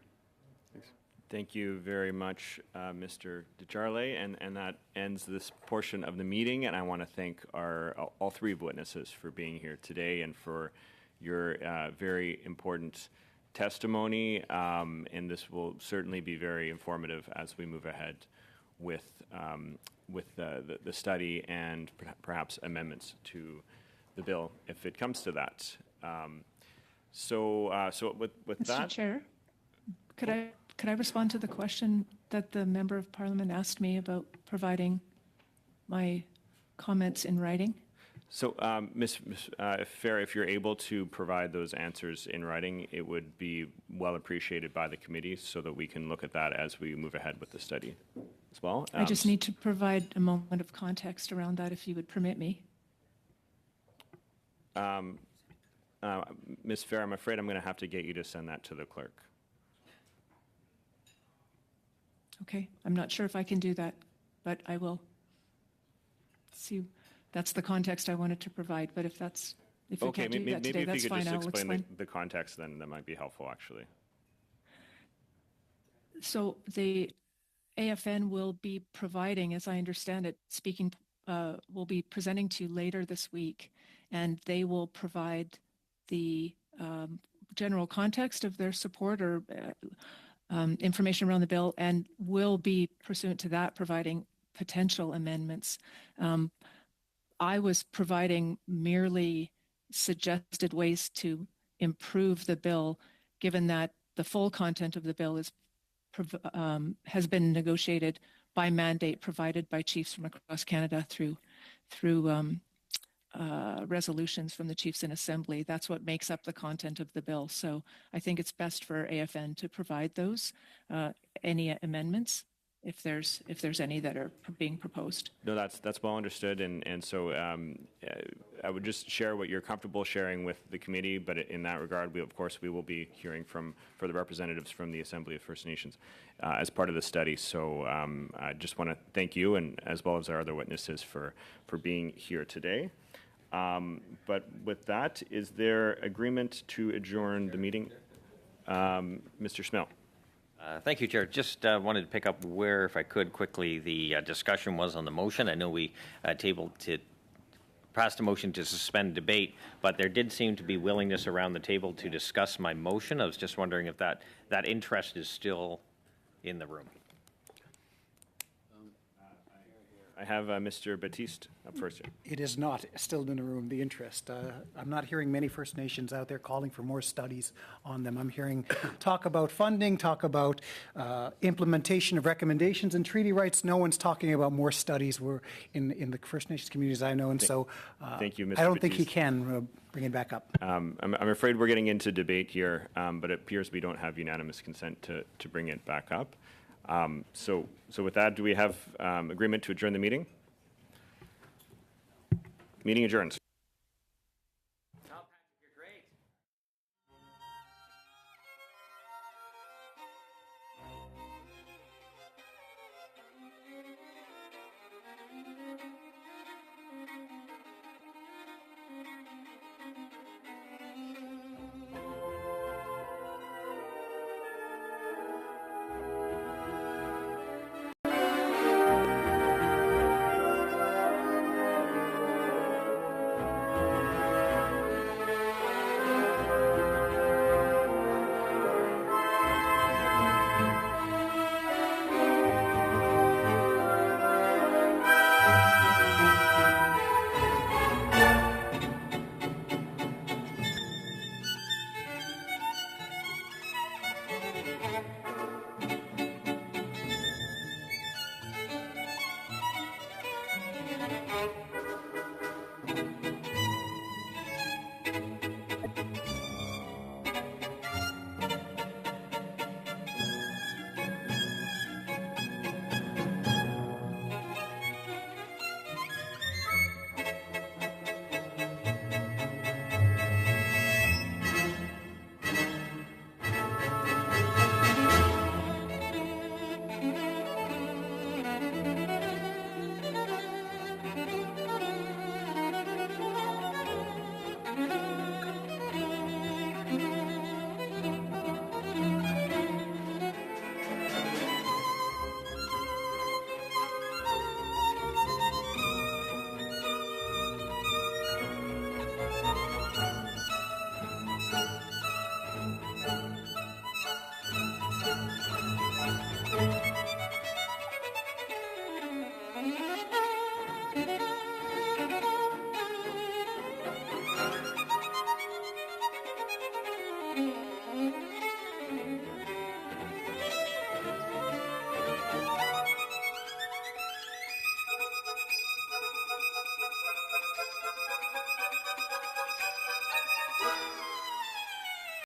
Thanks. Thank you very much, Mr. Desjardins, and that ends this portion of the meeting. And I want to thank all three witnesses for being here today and for your very important testimony. And this will certainly be very informative as we move ahead with the study and perhaps amendments to the bill if it comes to that. So with Mr. that, Chair, could I respond to the question that the Member of Parliament asked me about providing my comments in writing? so Ms. Fair, if you're able to provide those answers in writing, it would be well appreciated by the committee so that we can look at that as we move ahead with the study as well. I just need to provide a moment of context around that, if you would permit me. Ms. Fair, I'm afraid I'm going to have to get you to send that to the clerk. Okay, I'm not sure if I can do that, but I will see. That's the context I wanted to provide, but if we can't do that today, that's fine. Maybe if you could I'll just explain explain. the context, then that might be helpful, actually. So the AFN will be providing, as I understand it, will be presenting to you later this week, and they will provide the general context of their support or information around the bill, and will be, pursuant to that, providing potential amendments. I was providing merely suggested ways to improve the bill, given that the full content of the bill has been negotiated by mandate provided by chiefs from across Canada through resolutions from the chiefs in assembly. That's what makes up the content of the bill. So I think it's best for AFN to provide those, any amendments, if there's any that are being proposed. No, that's well understood, and so I would just share what you're comfortable sharing with the committee. But in that regard, we will be hearing from the representatives from the Assembly of First Nations as part of the study. So I just want to thank you, and as well as our other witnesses, for being here today. But with that, is there agreement to adjourn the meeting? Mr. Schmel. Thank you, Chair. Just wanted to pick up where, if I could, quickly, the discussion was on the motion. I know we passed a motion to suspend debate, but there did seem to be willingness around the table to discuss my motion. I was just wondering if that interest is still in the room. I have Mr. Batiste up first here. It is not still in the room, the interest. I'm not hearing many First Nations out there calling for more studies on them. I'm hearing talk about funding, talk about implementation of recommendations and treaty rights. No one's talking about more studies. We're in the First Nations communities I know, and so Thank you, Mr. I don't think he Batiste. can bring it back up. I'm afraid we're getting into debate here, but it appears we don't have unanimous consent to bring it back up. So with that, do we have agreement to adjourn the meeting? Meeting adjourned. Thank you.